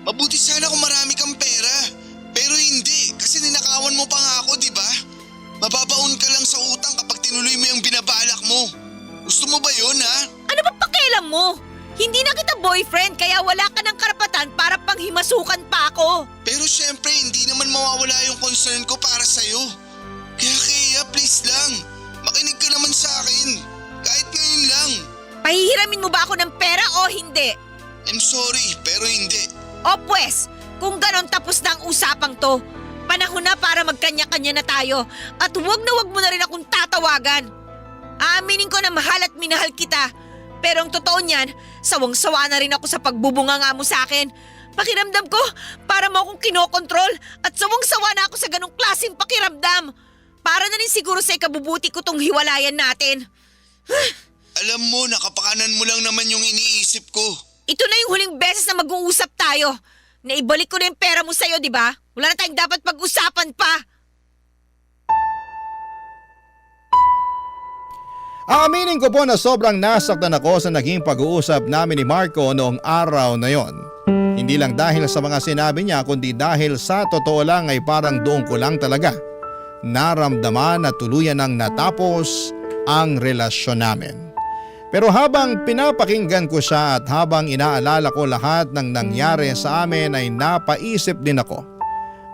Mabuti sana kung marami kang pera. Pero hindi, kasi ninakawan mo pa nga ako, di ba? Mababaon ka lang sa utang kapag tinuloy mo yung binabalak mo. Gusto mo ba yun, ha? Ano ba pakialam mo? Hindi na kita boyfriend kaya wala ka ng karapatan para panghimasukan pa ako. Pero syempre, hindi naman mawawala yung concern ko para sa'yo. Kaya please lang, makinig ka naman sa akin. Kahit ngayon lang. Pahihiramin mo ba ako ng pera o hindi? I'm sorry, pero hindi. O pwes, kung ganon tapos na ang usapang to, panahon na para magkanya-kanya na tayo at wag mo na rin akong tatawagan. Aaminin ko na mahal at minahal kita. Pero ang totoo niyan, sawang-sawa na rin ako sa pagbubunganga mo sa akin. Pakiramdam ko, para mo akong kinokontrol at sawang-sawa na ako sa ganong klaseng pakiramdam. Para na rin siguro sa ikabubuti ko tong hiwalayan natin. Alam mo, nakapakanan mo lang naman yung iniisip ko. Ito na yung huling beses na mag-uusap tayo. Naibalik ko na yung pera mo sa'yo, di ba? Wala na tayong dapat pag-usapan pa. Aaminin ko po na sobrang nasaktan ako sa naging pag-uusap namin ni Marco noong araw na yon. Hindi lang dahil sa mga sinabi niya kundi dahil sa totoo lang ay parang doon ko lang talaga naramdaman na tuluyan nang natapos ang relasyon namin. Pero habang pinapakinggan ko siya at habang inaalala ko lahat ng nangyari sa amin ay napaisip din ako.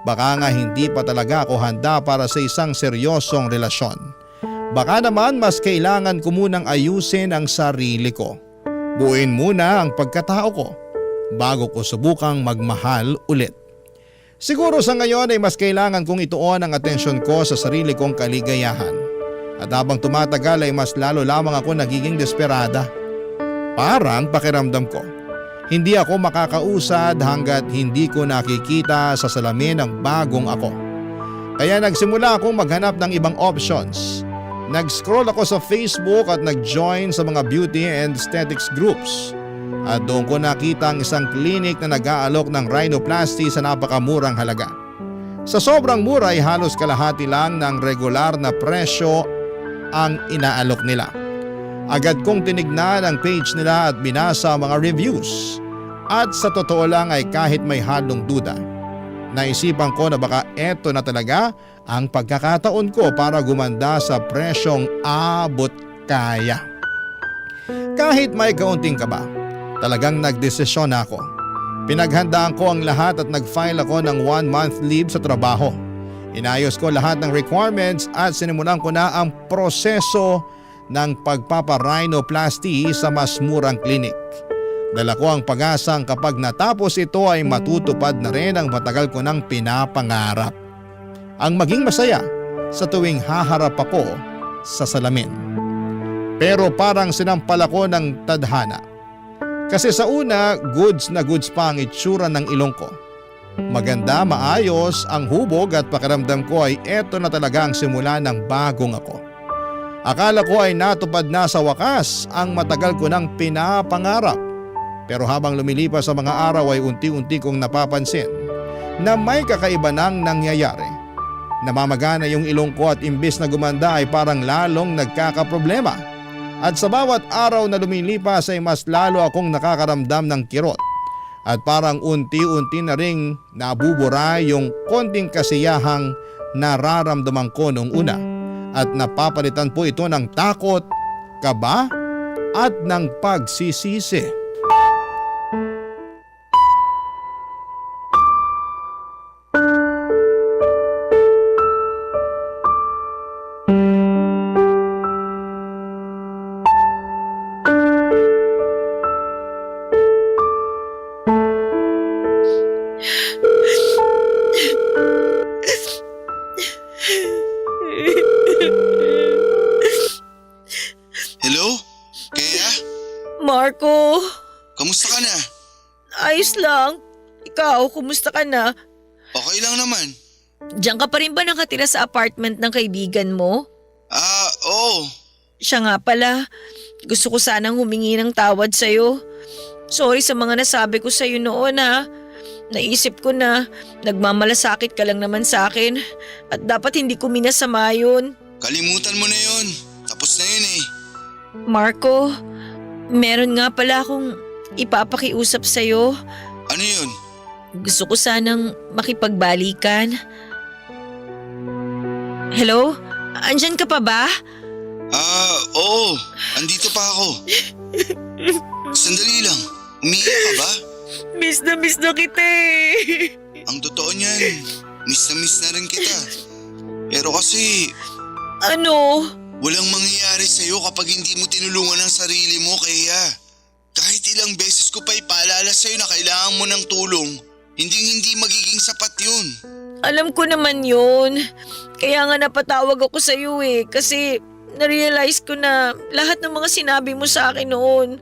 Baka nga hindi pa talaga ako handa para sa isang seryosong relasyon. Baka naman mas kailangan ko munang ayusin ang sarili ko. Buuin muna ang pagkatao ko bago ko subukang magmahal ulit. Siguro sa ngayon ay mas kailangan kong ituon ang atensyon ko sa sarili kong kaligayahan. At habang tumatagal ay mas lalo lamang ako nagiging desperada. Parang pakiramdam ko, hindi ako makakausad hanggat hindi ko nakikita sa salamin ang bagong ako. Kaya nagsimula akong maghanap ng ibang options. Nag-scroll ako sa Facebook at nag-join sa mga beauty and aesthetics groups. At doon ko nakita ang isang clinic na nag-aalok ng rhinoplasty sa napakamurang halaga. Sa sobrang mura ay halos kalahati lang ng regular na presyo ang inaalok nila. Agad kong tinignan ang page nila at binasa ang mga reviews. At sa totoo lang ay kahit may halong duda, naisipan ko na baka eto na talaga ang pagkakataon ko para gumanda sa presyong abot kaya. Kahit may kaunting kaba, talagang nagdesisyon ako. Pinaghandaan ko ang lahat at nag-file ako ng 1-month leave sa trabaho. Inayos ko lahat ng requirements at sinimulan ko na ang proseso ng pagpapa-rhinoplasty sa mas murang klinik. Dala ko ang pag-asang kapag natapos ito ay matutupad na rin ang matagal ko nang pinapangarap. Ang maging masaya sa tuwing haharap ako sa salamin. Pero parang sinampal ako ng tadhana. Kasi sa una, goods na goods pa ang itsura ng ilong ko. Maganda, maayos ang hubog at pakiramdam ko ay eto na talaga ang simula ng bagong ako. Akala ko ay natupad na sa wakas ang matagal ko nang pinapangarap. Pero habang lumilipas sa mga araw ay unti-unti kong napapansin na may kakaiba nang nangyayari. Namamagana yung ilong ko at imbis na gumanda ay parang lalong nagkakaproblema. At sa bawat araw na lumilipas ay mas lalo akong nakakaramdam ng kirot. At parang unti-unti na ring nabubura yung konting kasiyahang nararamdaman ko noong una. at napapalitan po ito ng takot, kaba at ng pagsisisi. Hello? Kaya? Marco, Kamusta ka na? ayos lang. Ikaw, kumusta ka na? Okay lang naman. Diyan ka pa rin ba nakatira sa apartment ng kaibigan mo? Oo. Siya nga pala, gusto ko sanang humingi ng tawad sa'yo. Sorry sa mga nasabi ko sa'yo noon ha. Naisip ko na nagmamalasakit ka lang naman sa akin at dapat hindi ko minasama yun. Kalimutan mo na yun. Tapos na yun eh. Marco, meron nga pala akong ipapakiusap sa'yo. Ano yun? Gusto ko sanang makipagbalikan. Hello? Andyan ka pa ba? Oo. Andito pa ako. Sandali lang. Umiiyak ka ba? Miss na kita eh. Ang totoo niyan, miss na rin kita. Pero kasi, Ano? walang mangyayari sa'yo kapag hindi mo tinulungan ang sarili mo, kaya kahit ilang beses ko pa ipaalala sa'yo na kailangan mo ng tulong, hindi magiging sapat yun. Alam ko naman yun. Kaya nga napatawag ako sa iyo eh. Kasi narealize ko na lahat ng mga sinabi mo sa akin noon.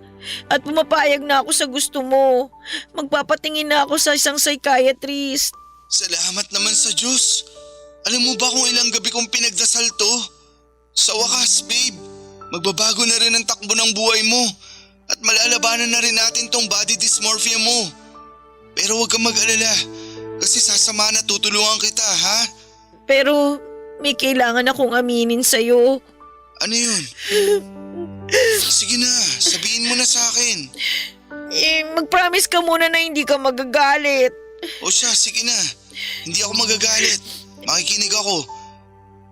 At pumapayag na ako sa gusto mo. Magpapatingin na ako sa isang psychiatrist. Salamat naman sa Diyos. Alam mo ba kung ilang gabi kong pinagdasal to? Sa wakas, babe, magbabago na rin ang takbo ng buhay mo. At malalabanan na rin natin tong body dysmorphia mo. Pero huwag kang mag-alala. Kasi sasama na tutulungan kita, ha? Pero may kailangan akong aminin sa'yo. Ano yun? Sige na, sabihin mo na sa akin. Mag-promise ka muna na hindi ka magagalit. O siya, sige na. Hindi ako magagalit. Makikinig ako.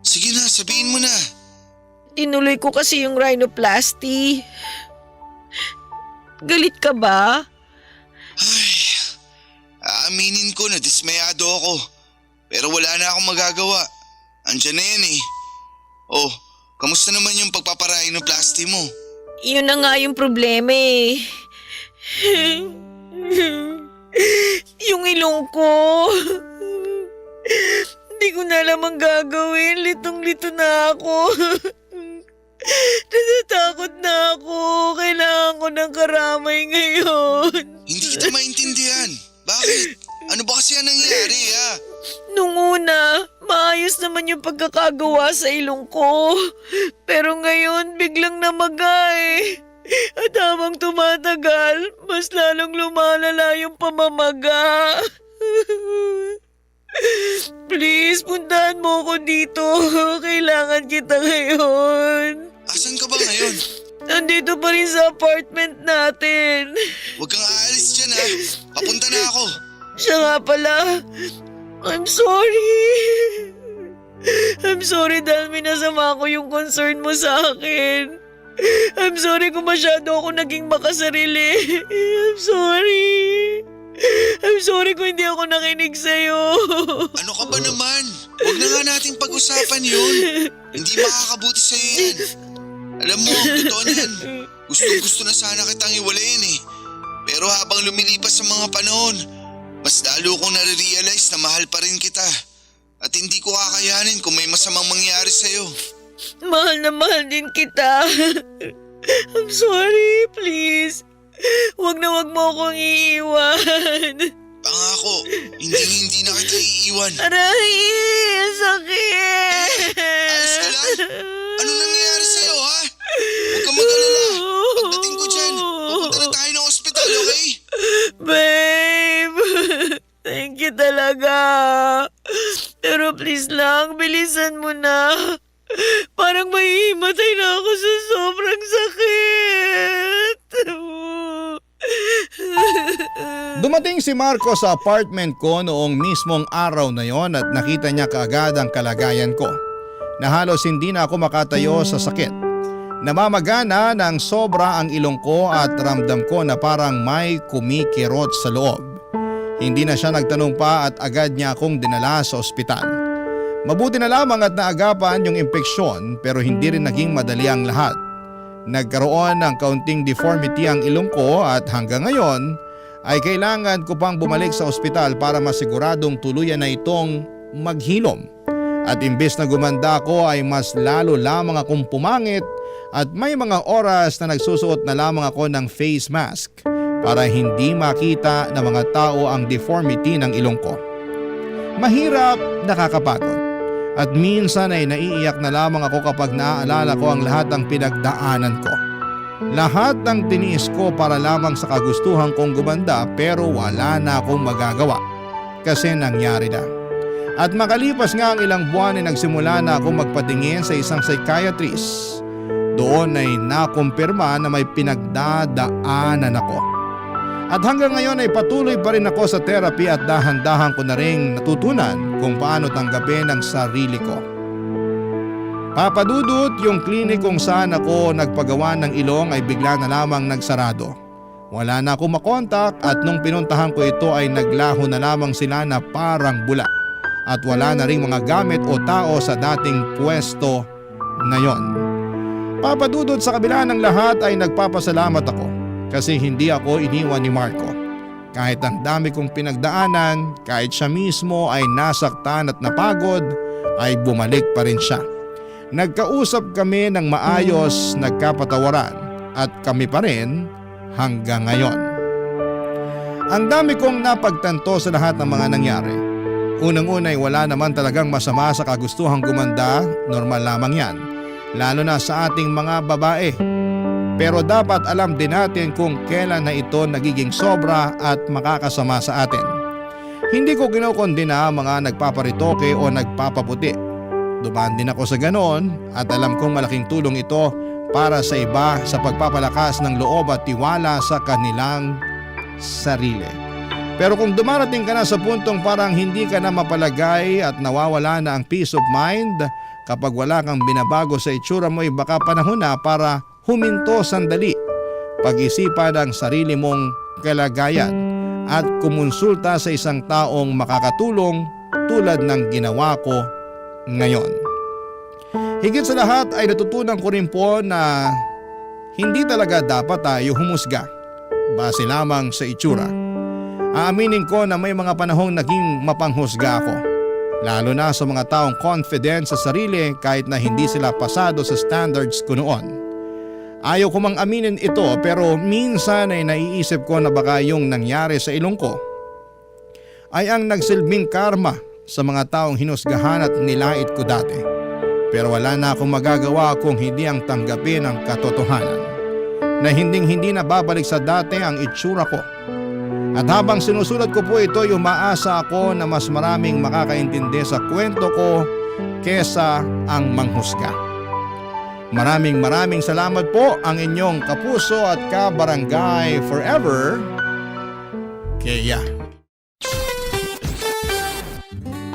Sige na, sabihin mo na. Tinuloy ko kasi yung rhinoplasty. Galit ka ba? Ay, aaminin ko na dismayado ako. Pero wala na akong magagawa. Andiyan na yan eh. Oh, kamusta naman yung pagpaparhinoplasty mo? Yun na nga yung problema eh. Yung ilong ko. Hindi ko na alam ang gagawin. Litong-lito na ako. Natatakot na ako. Kailangan ko ng karamay ngayon. Hindi kita maintindihan. Bakit? Ano ba kasi ang nangyari ha? Nung una, maayos naman yung pagkakagawa sa ilong ko. Pero ngayon, biglang namagay. At habang tumatagal, mas lalong lumalala yung pamamaga. Please, puntahan mo ko dito. Kailangan kita ngayon. Asan ka ba ngayon? Nandito pa rin sa apartment natin. Huwag kang aalis dyan ha. Papunta na ako. Siya nga pala. I'm sorry. I'm sorry dahil minasama ko yung concern mo sa akin. I'm sorry kung masyado ako naging makasarili. I'm sorry. I'm sorry kung hindi ako nakinig sa'yo. Ano ka ba naman? Huwag na nga natin pag-usapan yun. Hindi makakabuti sa'yo yan. Alam mo, totoo niyan. Gusto na sana kitang iwalayin eh. Pero habang lumilipas sa mga panahon, mas lalo kong nare-realize na mahal pa rin kita. At hindi ko kakayanin kung may masamang mangyari sa'yo. Mahal na mahal din kita. I'm sorry, please. Huwag na huwag mo akong iiwan. Pangako, hindi na kita iiwan. Aray, ang sakit. Ayos ka lang? Ano nangyayari sa'yo ha? Huwag kang mag-alala. Pagdating ko dyan, pupunta na tayo ng ospital, okay? Babe, thank you talaga. Pero please lang, bilisan mo na. Parang mahihimatay na ako sa sobrang sakit. Dumating si Marco sa apartment ko noong mismong araw na yon at nakita niya kaagad ang kalagayan ko. na halos hindi na ako makatayo sa sakit. Namamagana ng sobra ang ilong ko at ramdam ko na parang may kumikirot sa loob. Hindi na siya nagtanong pa at agad niya akong dinala sa ospital. Mabuti na lamang at naagapan yung impeksyon pero hindi rin naging madali ang lahat. Nagkaroon ng kaunting deformity ang ilong ko at hanggang ngayon ay kailangan ko pang bumalik sa ospital para masiguradong tuluyan na itong maghilom. At imbes na gumanda ako ay mas lalo lamang akong pumangit at may mga oras na nagsusuot na lamang ako ng face mask para hindi makita ng mga tao ang deformity ng ilong ko. Mahirap, nakakapagod at minsan ay naiiyak na lamang ako kapag naaalala ko ang lahat ng pinagdaanan ko. Lahat ng tiniis ko para lamang sa kagustuhan kong gumanda pero wala na akong magagawa kasi nangyari na. At makalipas nga ang ilang buwan ay nagsimula na akong magpatingin sa isang psychiatrist. Doon ay nakumpirma na may pinagdadaanan ako. At hanggang ngayon ay patuloy pa rin ako sa therapy at dahan-dahan ko na ring natutunan kung paano tanggapin ang sarili ko. Papadudot, yung klinik kung saan ako nagpagawa ng ilong ay bigla na lamang nagsarado. Wala na akong makontak at nung pinuntahan ko ito ay naglaho na lamang sila na parang bula. At wala na ring mga gamit o tao sa dating pwesto ngayon. Papadudod, sa kabila ng lahat ay nagpapasalamat ako kasi hindi ako iniwan ni Marco. Kahit ang dami kong pinagdaanan, kahit siya mismo ay nasaktan at napagod, ay bumalik pa rin siya. Nagkausap kami ng maayos, nagkapatawaran at kami pa rin hanggang ngayon. Ang dami kong napagtanto sa lahat ng mga nangyari. Unang-una ay wala naman talagang masama sa kagustuhang gumanda, normal lamang yan. Lalo na sa ating mga babae. Pero dapat alam din natin kung kailan na ito nagiging sobra at makakasama sa atin. Hindi ko kinukondena ang mga nagpaparitoke o nagpapaputi. Dumaan din ako sa ganoon at alam kong malaking tulong ito para sa iba sa pagpapalakas ng loob at tiwala sa kanilang sarili. Pero kung dumarating ka na sa puntong parang hindi ka na mapalagay at nawawala na ang peace of mind, kapag wala kang binabago sa itsura mo ay baka panahon na para huminto sandali, pag-isipan ang sarili mong kalagayan at kumonsulta sa isang taong makakatulong tulad ng ginawa ko ngayon. Higit sa lahat ay natutunan ko rin po na hindi talaga dapat tayo humusga base lamang sa itsura. Aaminin ko na may mga panahong naging mapanghusga ako. Lalo na sa mga taong confident sa sarili kahit na hindi sila pasado sa standards ko noon. Ayaw ko mang aminin ito pero minsan ay naiisip ko na baka yung nangyari sa ilong ko ay ang nagsilbing karma sa mga taong hinusgahan at nilait ko dati. Pero wala na akong magagawa kung hindi ang tanggapin ang katotohanan na hindi na babalik sa dati ang itsura ko. At habang sinusulat ko po ito, umaasa ako na mas maraming makakaintindi sa kwento ko kesa ang manghusga. Maraming salamat po, ang inyong kapuso at kabarangay forever, Kea.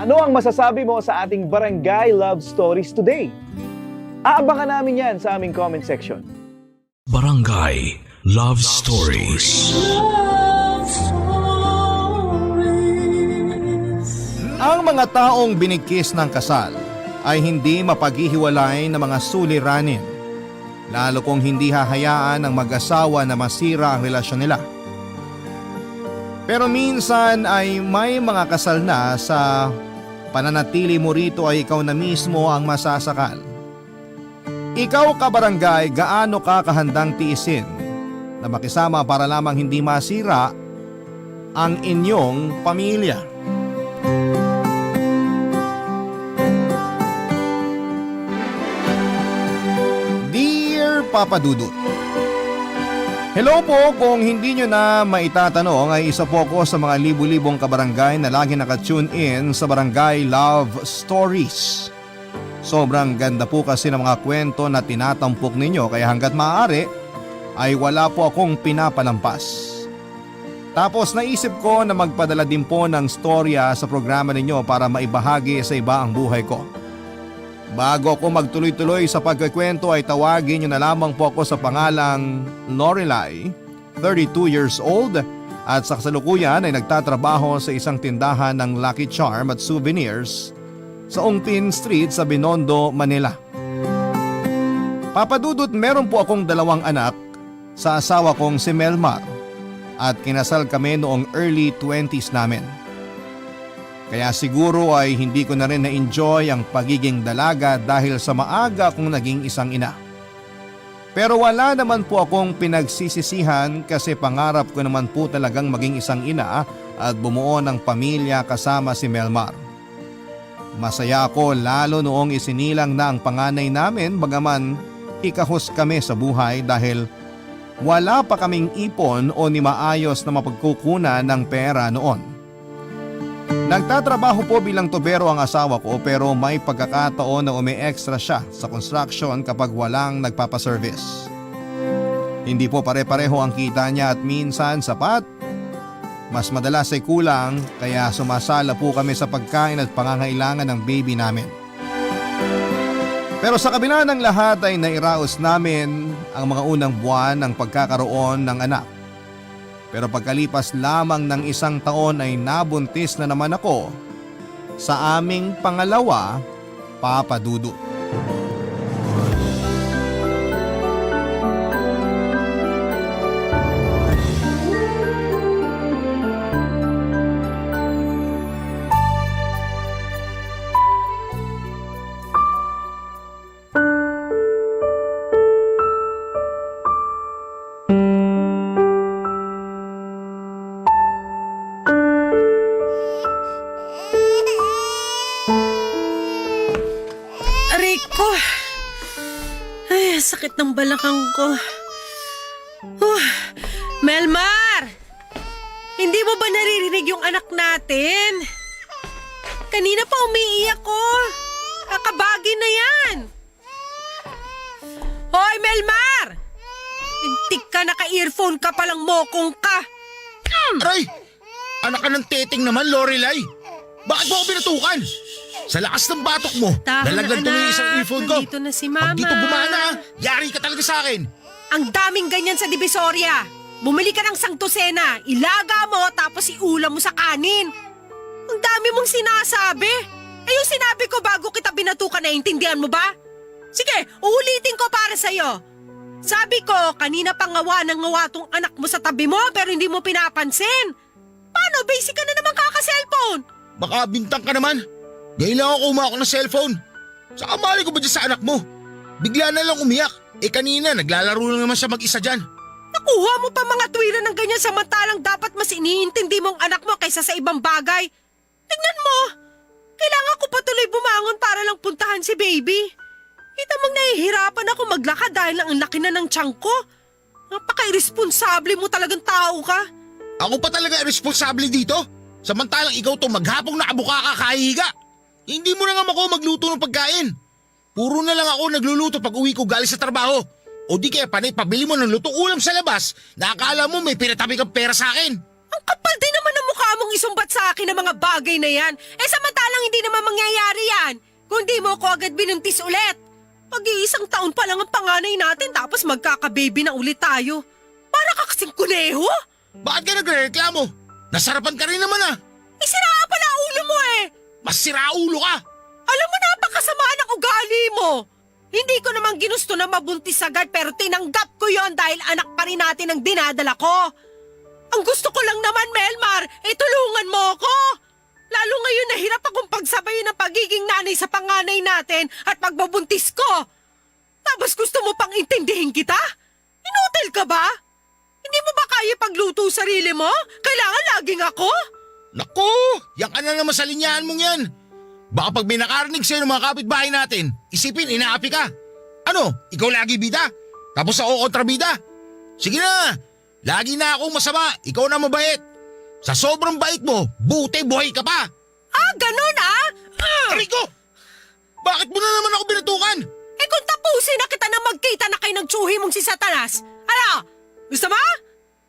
Ano ang masasabi mo sa ating Barangay Love Stories today? Aabangan namin yan sa aming comment section. Barangay Love Stories. Love Stories. Ang mga taong binikis ng kasal ay hindi mapaghihiwalay ng mga suliranin, lalo kung hindi hahayaan ng mag-asawa na masira ang relasyon nila. Pero minsan ay may mga kasal na sa pananatili mo rito ay ikaw na mismo ang masasakal. Ikaw, kabarangay, gaano ka kahandang tiisin na makisama para lamang hindi masira ang inyong pamilya? Dear Papa Dudut, hello po, kung hindi nyo na maitatanong ay isa po ako sa mga libu-libong kabarangay na lagi nakatune in sa Barangay Love Stories. Sobrang ganda po kasi ng mga kwento na tinatampok ninyo kaya hanggat maaari ay wala po akong pinapalampas. Tapos naisip ko na magpadala din po ng storya sa programa ninyo para maibahagi sa iba ang buhay ko. Bago ako magtuloy-tuloy sa pagkikwento ay tawagin niyo na lamang po ako sa pangalang Lorelai, 32 years old at sa kasalukuyan ay nagtatrabaho sa isang tindahan ng Lucky Charm at souvenirs sa Ongpin Street sa Binondo, Manila. Papa Dudut, meron po akong 2 anak sa asawa kong si Melmar at kinasal kami noong early 20s namin. Kaya siguro ay hindi ko na rin na-enjoy ang pagiging dalaga dahil sa maaga akong naging isang ina. Pero wala naman po akong pinagsisisihan kasi pangarap ko naman po talagang maging isang ina at bumuo ng pamilya kasama si Melmar. Masaya ako lalo noong isinilang na ang panganay namin bagaman ikahos kami sa buhay dahil wala pa kaming ipon o ni maayos na mapagkukunan ng pera noon. Nagtatrabaho po bilang tubero ang asawa ko pero may pagkakataon na umi-extra siya sa construction kapag walang nagpapaservice. Hindi po pare-pareho ang kita niya at minsan sapat. Mas madalas ay kulang kaya sumasala po kami sa pagkain at pangangailangan ng baby namin. Pero sa kabila ng lahat ay nairaos namin ang mga unang buwan ng pagkakaroon ng anak. Pero pagkalipas lamang ng 1 taon ay nabuntis na naman ako sa aming pangalawa, Papa Dudut. Aray ko! Ay, sakit ng balakang ko. Melmar! Hindi mo ba naririnig yung anak natin? Kanina pa umiiyak ko. Kakabagin na yan. Hoy, Melmar! Intik ka, naka-earphone ka palang mokong ka. Aray! Anak ka ng teteng naman, Lorelai. Bakit mo ako binatukan? Sa lakas ng batok mo, Tahan na, nalaglag tuloy anak. isang earphone ko. Nandito na si Mama. Pag dito bumana, yari ka talaga sa akin. Ang daming ganyan sa Divisoria. Bumili ka ng sangtusena, ilaga mo tapos iulam mo sa kanin. Ang dami mong sinasabi. Yung sinabi ko bago kita binatukan, naiintindihan mo ba? Sige, uulitin ko para sa'yo. Sabi ko, kanina pa ngawa ng ngawa tong anak mo sa tabi mo pero hindi mo pinapansin. Paano? Basic ka na naman kaka-cellphone. Baka bintang ka naman. Ngayon lang ako umako ng cellphone. Saka mali ko ba dyan sa anak mo? Bigla na lang umiyak. Kanina, naglalaro lang naman siya mag-isa dyan. Nakuha mo pa mga tuwira ng ganyan samantalang dapat mas iniintindi mo ang anak mo kaysa sa ibang bagay. Tignan mo, kailangan ko patuloy bumangon para lang puntahan si baby. Kita mong nahihirapan ako maglakad dahil ang laki na ng tiyan ko. Napaka-irresponsable mo talagang tao ka. Ako pa talaga responsable dito? Samantalang ikaw to maghapong nakabuka ka kahiga. Hindi mo na nga ako magluto ng pagkain. Puro na lang ako nagluluto pag uwi ko galing sa trabaho. O di kaya panay pabili mo ng lutong ulam sa labas na akala mo may pinatabi kang pera sa akin. Ang kapal din naman ng mukha mong isumbat sa akin ng mga bagay na yan. Samantalang hindi naman mangyayari yan. Kung di mo ako agad binuntis ulit. Pag-iisang taon pa lang ang panganay natin tapos magkaka-baby na ulit tayo. Para ka kasing kuneho. Bakit ka nagre-reklamo? Nasarapan ka rin naman ah. Sira pala ulo mo eh. Mas siraulo ka. Alam mo, napakasama ng ugali mo. Hindi ko naman ginusto na mabuntis agad pero tinanggap ko yon dahil anak pa rin natin ang dinadala ko. Ang gusto ko lang naman, Melmar, tulungan mo ako. Lalo ngayon nahirap akong pagsabayin ng pagiging nanay sa panganay natin at pagbabuntis ko. Tapos gusto mo pang intindihin kita? Inutil ka ba? Hindi mo ba kaya pagluto sarili mo? Kailangan laging ako? Naku, yan ka na naman sa linyahan mong yan. Baka pag may nakarinig sa'yo ng mga kapitbahay natin, isipin inaapi ka. Ano, ikaw lagi bida? Tapos ako kontrabida? Sige na, lagi na akong masama, ikaw na mabait. Sa sobrang bait mo, buti buhay ka pa. Ganun ah? Rico, bakit mo na naman ako binatukan? Kung tapusin na kita na magkita na kay nagtsuhi mong si Satanas, ano? Gusto mo?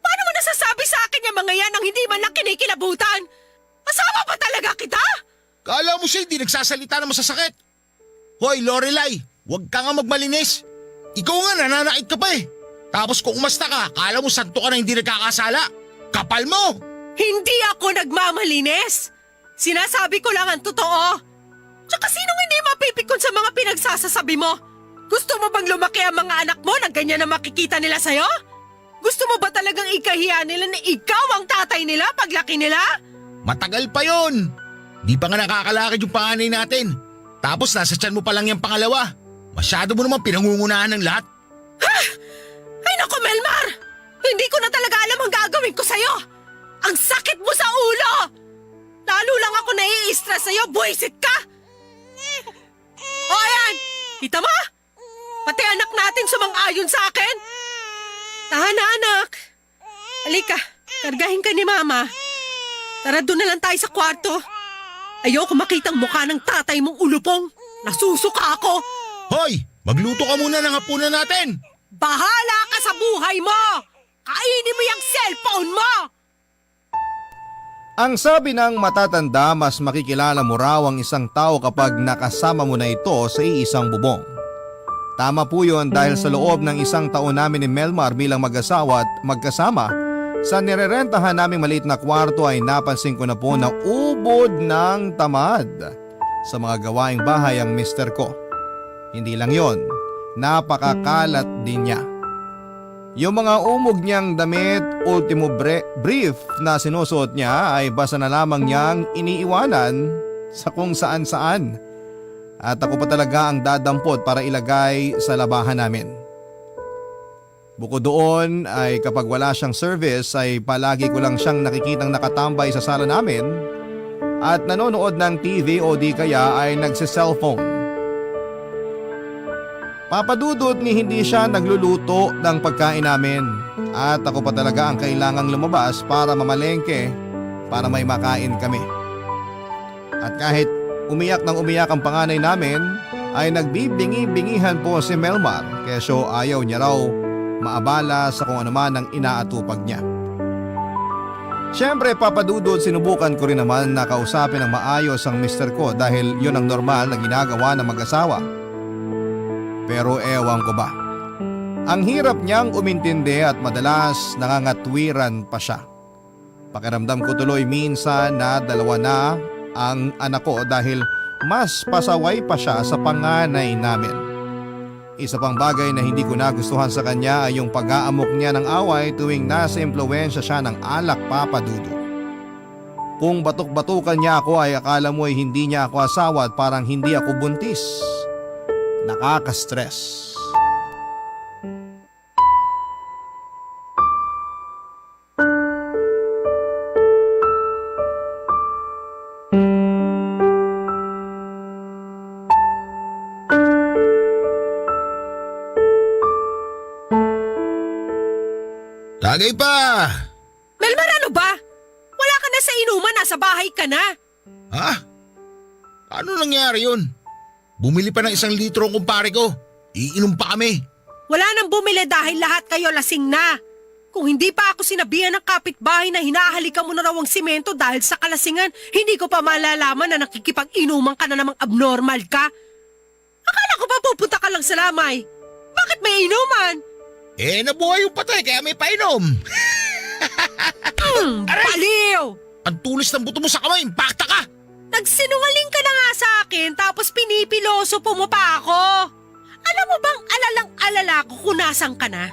Paano mo nasasabi sa akin yung mga yan nang hindi man lang kinikilabutan? Asawa pa talaga kita? Kala mo siya hindi nagsasalita na masasakit. Hoy Lorelai, huwag ka nga magmalinis. Ikaw nga nananakit ka pa eh. Tapos kung umasta ka, kala mo santo ka na hindi nagkakasala. Kapal mo! Hindi ako nagmamalinis. Sinasabi ko lang ang totoo. Tsaka sinong hindi mapipikon sa mga pinagsasasabi mo? Gusto mo bang lumaki ang mga anak mo na ganyan na makikita nila sa'yo? Gusto mo ba talagang ikahiya nila na ikaw ang tatay nila paglaki nila? Matagal pa yon. Di pa nga nakakalakad yung panganay natin. Tapos nasa tiyan mo pa lang yung pangalawa. Masyado mo naman pinangungunahan ng lahat. Ay naku, Melmar! Hindi ko na talaga alam ang gagawin ko sa'yo! Ang sakit mo sa ulo! Lalo lang ako nai-stress sa'yo, buwisit ka! O ayan! Kita mo? Pati anak natin sumang-ayon sa akin! Tahan na, anak! Halika, kargahin ka ni Mama. Tara, doon na lang tayo sa kwarto. Ayoko makitang mukha ng tatay mong ulupong. Nasusuka ako! Hoy! Magluto ka muna ng hapunan natin! Bahala ka sa buhay mo! Kainin mo yung cellphone mo! Ang sabi ng matatanda, mas makikilala mo raw ang isang tao kapag nakasama mo na ito sa iisang bubong. Tama po yun dahil sa loob ng isang taon namin ni Melmar bilang mag-asawa at magkasama, sa nirerentahan naming maliit na kwarto ay napansin ko na po na ubod ng tamad sa mga gawaing bahay ang mister ko. Hindi lang yon, napakakalat din niya. Yung mga umog niyang damit, ultimo brief na sinusuot niya ay basta na lamang niyang iniiwanan sa kung saan saan. At ako pa talaga ang dadampot para ilagay sa labahan namin. Bukod doon ay kapag wala siyang service ay palagi ko lang siyang nakikitang nakatambay sa sala namin at nanonood ng TV o di kaya ay nagsi-cellphone. Papadudot ni hindi siya nagluluto ng pagkain namin at ako pa talaga ang kailangang lumabas para mamalengke para may makain kami. At kahit umiyak ng umiyak ang panganay namin ay nagbibingi-bingihan po si Melmar kesyo ayaw niya raw maabala sa kung anuman ang inaatupag niya. Siyempre papadudot sinubukan ko rin naman na kausapin ng maayos ang mister ko dahil yun ang normal na ginagawa ng mag-asawa. Pero ewan ko ba, ang hirap niyang umintindi at madalas nangangatwiran pa siya. Pakiramdam ko tuloy minsan na dalawa na ang anak ko dahil mas pasaway pa siya sa panganay namin. Isa pang bagay na hindi ko nagustuhan sa kanya ay yung pag-aamok niya ng away tuwing nasa impluwensya siya ng alak papadudo. Kung batok-batukan niya ako ay akala mo ay hindi niya ako asawa at parang hindi ako buntis. Nakaka-stress. Tagay pa! Melmar, ano ba? Wala ka na sa inuman, nasa bahay ka na. Ha? Ano nangyari yun? Bumili pa ng 1 litro ang kumpare ko. Iinom pa kami. Wala nang bumili dahil lahat kayo lasing na. Kung hindi pa ako sinabihan ng kapitbahay na hinahalikan mo na raw ang simento dahil sa kalasingan, hindi ko pa malalaman na nakikipag-inuman ka na namang abnormal ka. Akala ko pa pupunta ka lang sa lamay. Bakit may inuman? Nabuhay yung patay kaya may painom. Baliw! Ang tulis ng buto mo sa kamay, impacta ka! Nagsinungaling ka na nga sa akin tapos pinipiloso mo pa ako. Alam mo bang alalang-alala ko kung nasan ka na?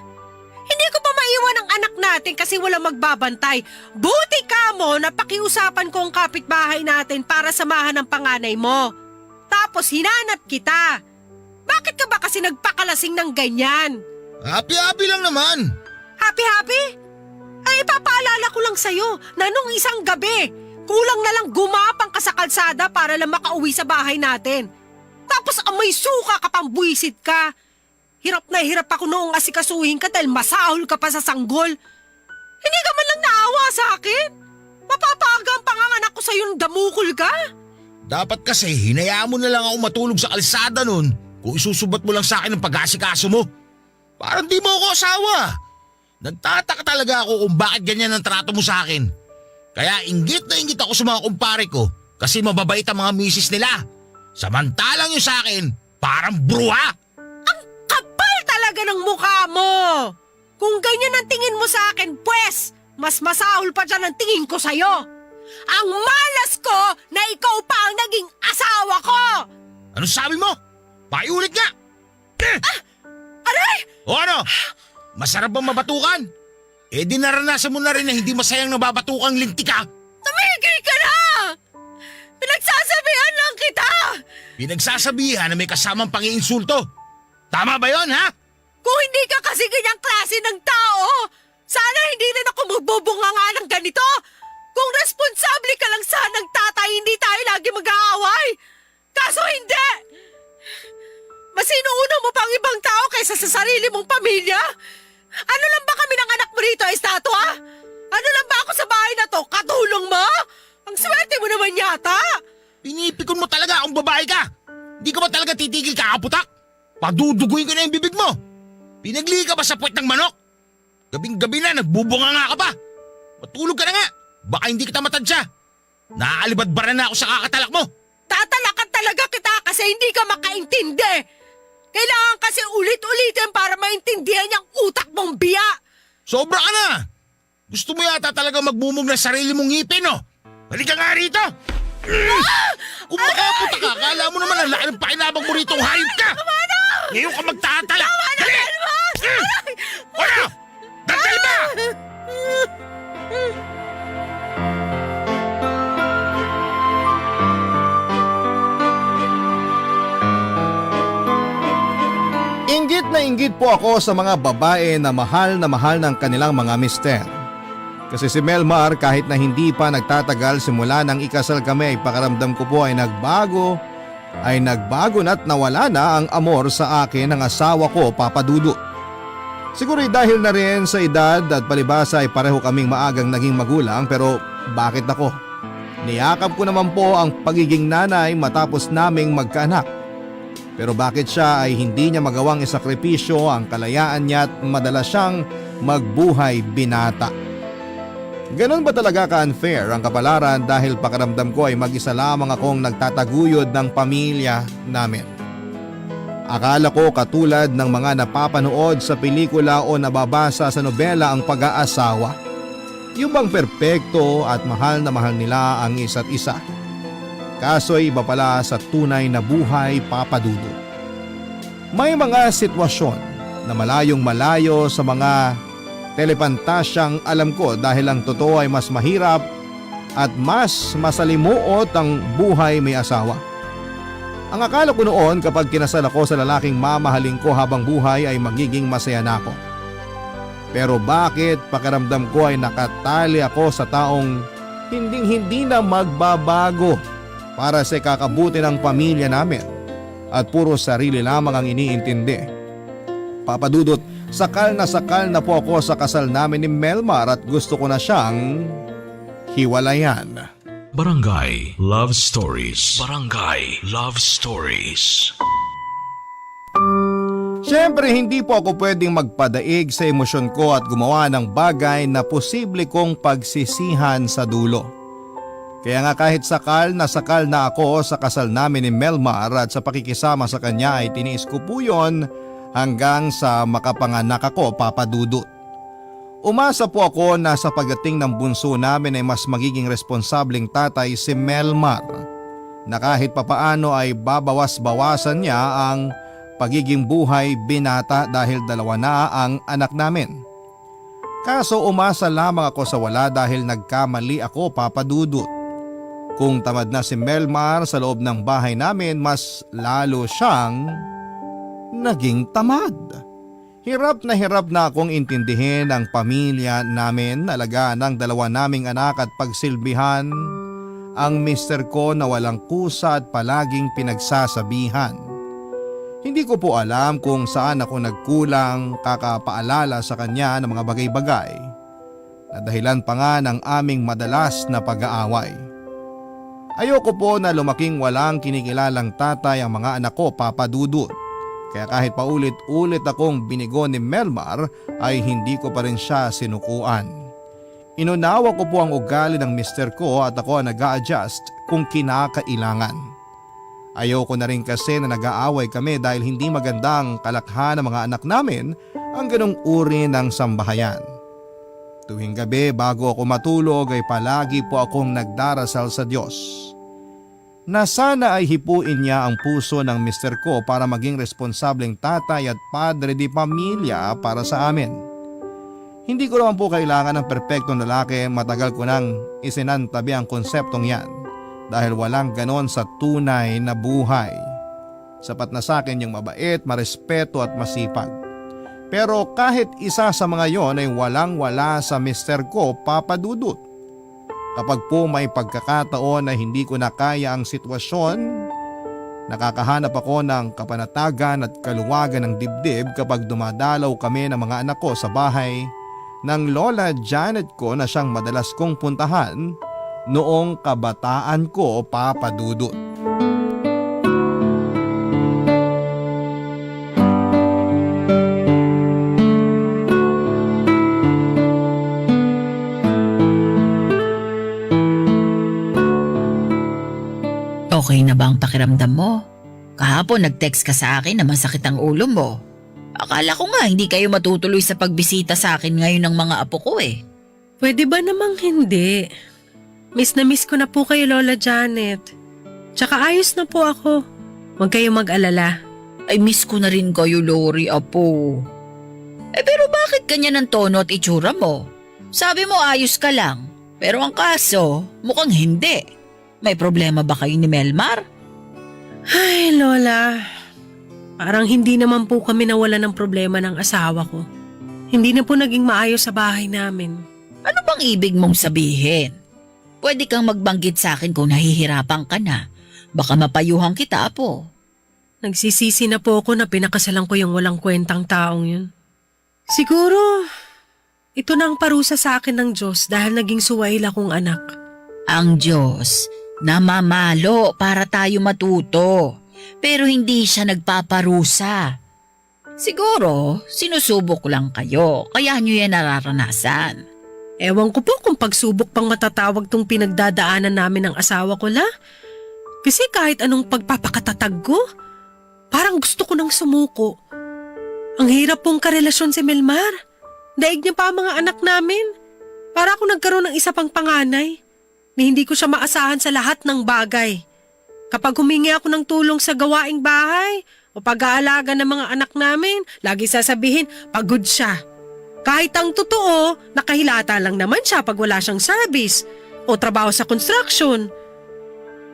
Hindi ko pa maiwan ang anak natin kasi walang magbabantay. Buti ka mo na pakiusapan ko ang kapitbahay natin para samahan ang panganay mo. Tapos hinanap kita. Bakit ka ba kasi nagpakalasing ng ganyan? Happy-happy lang naman. Happy-happy? Ay ipapaalala ko lang sa'yo na nung isang gabi, kulang na lang gumapang ka sa kalsada para lang makauwi sa bahay natin. Tapos amoy suka ka pang buwisit ka. Hirap na hirap ako noong asikasuhin ka dahil masahol ka pa sa sanggol. Hindi ka man lang naawa sa akin. Mapapaga ang panganganak ko sa'yo ng damukol ka. Dapat kasi hinayaan mo na lang ako matulog sa kalsada nun kung isusubat mo lang sa akin ang pag-asikaso mo. Parang di mo ako asawa. Nagtataka talaga ako kung bakit ganyan ang trato mo sa akin. Kaya inggit na inggit ako sa mga kumpare ko kasi mababait ang mga misis nila. Samantalang yung sa akin, Parang bruha! Kapal talaga ng mukha mo! Kung ganyan ang tingin mo sa akin, pwes, mas masahol pa dyan ang tingin ko sa'yo. Ang malas ko na ikaw pa ang naging asawa ko! Ano sabi mo? Pakiulit nga! Aray! O ano? Masarap bang mabatukan? Eh di naranasan mo na rin na hindi masayang nababatukang lintik ka. Tumigil ka na! Pinagsasabihan lang kita! Pinagsasabihan na may kasamang pangiinsulto. Tama ba yon, ha? Kung hindi ka kasi ganyang klase ng tao, sana hindi rin ako magbubunga nga ng ganito. Kung responsable ka lang sanang tatay, hindi tayo lagi mag-aaway. Kaso hindi! Mas inuuna mo pang ibang tao kaysa sa sarili mong pamilya? Ano lang ba kami ng anak mo rito, estatwa? Ano lang ba ako sa bahay na to? Katulong mo? Ang swerte mo naman yata! Pinipikon mo talaga kung babae ka. Di ka ba talaga titigil kakaputak? Paduduguin ko na yung bibig mo. Pinagli ka ba sa puwet ng manok? Gabing-gabi na, nagbubunga nga ka pa. Matulog ka na nga. Baka hindi kita matansya. Naaalibadbaran na ako sa kakatalak mo. Tatalakan talaga kita kasi hindi ka makaintindi. Kailangan kasi ulit-ulitin para maintindihan yung utak mong biya. Sobra ka na. Gusto mo yata talaga magmumog ng sarili mong ngipin, no? Halika nga rito. Kung makaputa ka, kala mo naman ang laki ng pakinabang mo rito, hayop ka. Ngayon ka magtatala. Dali! Ano? Dali ba? Inggit na inggit po ako sa mga babae na mahal ng kanilang mga mister. Kasi si Melmar kahit na hindi pa nagtatagal simula nang ikasal kami ay pakaramdam ko po ay nagbago na't nawala na ang amor sa akin ng asawa ko, Papa Dudut. Siguro dahil na rin sa edad at palibasa ay pareho kaming maagang naging magulang, pero bakit ako? Niyakap ko naman po ang pagiging nanay matapos naming magkaanak. Pero bakit siya ay hindi niya magawang isakripisyo ang kalayaan niya at madalas siyang magbuhay binata? Ganon ba talaga ka-unfair ang kapalaran dahil pakiramdam ko ay mag-isa lamang akong nagtataguyod ng pamilya namin? Akala ko katulad ng mga napapanood sa pelikula o nababasa sa nobela ang pag-aasawa. Yung bang perpekto at mahal na mahal nila ang isa't isa. Kaso iba pala sa tunay na buhay, Papa Dudut. May mga sitwasyon na malayong malayo sa mga telepantasyang alam ko dahil ang totoo ay mas mahirap at mas masalimuot ang buhay may asawa. Ang akala ko noon kapag kinasal ako sa lalaking mamahalin ko habang buhay ay magiging masaya na ako. Pero bakit pakiramdam ko ay nakatali ako sa taong hindi na magbabago para sa kakabuti ng pamilya namin at puro sarili lamang ang iniintindi. Papa Dudut, sakal na po ako sa kasal namin ni Melmar at gusto ko na siyang hiwalayan. Barangay Love Stories. Barangay Love Stories. Siyempre hindi po ako pwedeng magpadaig sa emosyon ko at gumawa ng bagay na posible kong pagsisihan sa dulo. Kaya nga kahit sakal na ako sa kasal namin ni Melmar at sa pakikisama sa kanya ay tiniis ko po yun hanggang sa makapanganak ako, Papa Dudut. Umasa po ako na sa pagdating ng bunso namin ay mas magiging responsableng tatay si Melmar na kahit papaano ay babawas-bawasan niya ang pagiging buhay binata dahil dalawa na ang anak namin. Kaso umasa lamang ako sa wala dahil nagkamali ako, Papa Dudut. Kung tamad na si Melmar sa loob ng bahay namin, mas lalo siyang naging tamad. Hirap na akong intindihin ang pamilya namin, alagaan ng dalawa naming anak at pagsilbihan ang mister ko na walang kusa at palaging pinagsasabihan. Hindi ko po alam kung saan ako nagkulang, kakapaalala sa kanya ng mga bagay-bagay na dahilan pa nga ng aming madalas na pag-aaway. Ayoko po na lumaking walang kinikilalang tatay ang mga anak ko, Papa Dudut. Kaya kahit paulit-ulit akong binigo ni Melmar ay hindi ko pa rin siya sinukuan. Inunawa ko po ang ugali ng mister ko at ako ang nag-a-adjust kung kinakailangan. Ayoko na rin kasi na nag-aaway kami dahil hindi magandang kalakhan ng mga anak namin ang ganong uri ng sambahayan. Tuwing gabi bago ako matulog ay palagi po akong nagdarasal sa Diyos na sana ay hipuin niya ang puso ng mister ko para maging responsableng tatay at padre di pamilya para sa amin. Hindi ko naman po kailangan ng perpektong lalaki, matagal ko nang isinantabi ang konseptong yan dahil walang ganon sa tunay na buhay. Sapat na sa akin yung mabait, marespeto at masipag. Pero kahit isa sa mga yon ay walang-wala sa mister ko, Papa Dudut. Kapag po may pagkakataon na hindi ko na kaya ang sitwasyon, nakakahanap ako ng kapanatagan at kaluwagan ng dibdib kapag dumadalaw kami ng mga anak ko sa bahay ng Lola Janet ko na siyang madalas kong puntahan noong kabataan ko, Papa Dudut. Okay na ba ang pakiramdam mo? Kahapon nag-text ka sa akin na masakit ang ulo mo. Akala ko nga hindi kayo matutuloy sa pagbisita sa akin ngayon ng mga apo ko eh. Pwede ba namang hindi? Miss na miss ko na po kayo, Lola Janet. Tsaka ayos na po ako. Huwag kayong mag-alala. Ay miss ko na rin kayo, Lori, apo. Pero bakit ganyan ang tono at itsura mo? Sabi mo ayos ka lang. Pero ang kaso, mukhang hindi. May problema ba kayo ni Melmar? Ay, Lola. Parang hindi naman po kami nawala ng problema ng asawa ko. Hindi na po naging maayos sa bahay namin. Ano bang ibig mong sabihin? Pwede kang magbanggit sa akin kung nahihirapan ka na. Baka mapayuhan kita, apo. Nagsisisi na po ako na pinakasalan ko yung walang kwentang taong yun. Siguro, ito na ang parusa sa akin ng Diyos dahil naging suwail akong anak. Ang Diyos, namamalo para tayo matuto. Pero hindi siya nagpaparusa. Siguro, sinusubok lang kayo, kaya nyo yan nararanasan. Ewan ko po kung pagsubok pang matatawag tong pinagdadaanan namin ng asawa ko, la. Kasi kahit anong pagpapakatatag ko, parang gusto ko nang sumuko. Ang hirap pong karelasyon si Melmar. Daig niya pa ang mga anak namin. Para ako nagkaroon ng isa pang panganay na hindi ko siya maasahan sa lahat ng bagay. Kapag humingi ako ng tulong sa gawaing bahay o pag-aalaga ng mga anak namin, lagi sasabihin, pagod siya. Kahit ang totoo, nakahilata lang naman siya pag wala siyang service o trabaho sa construction.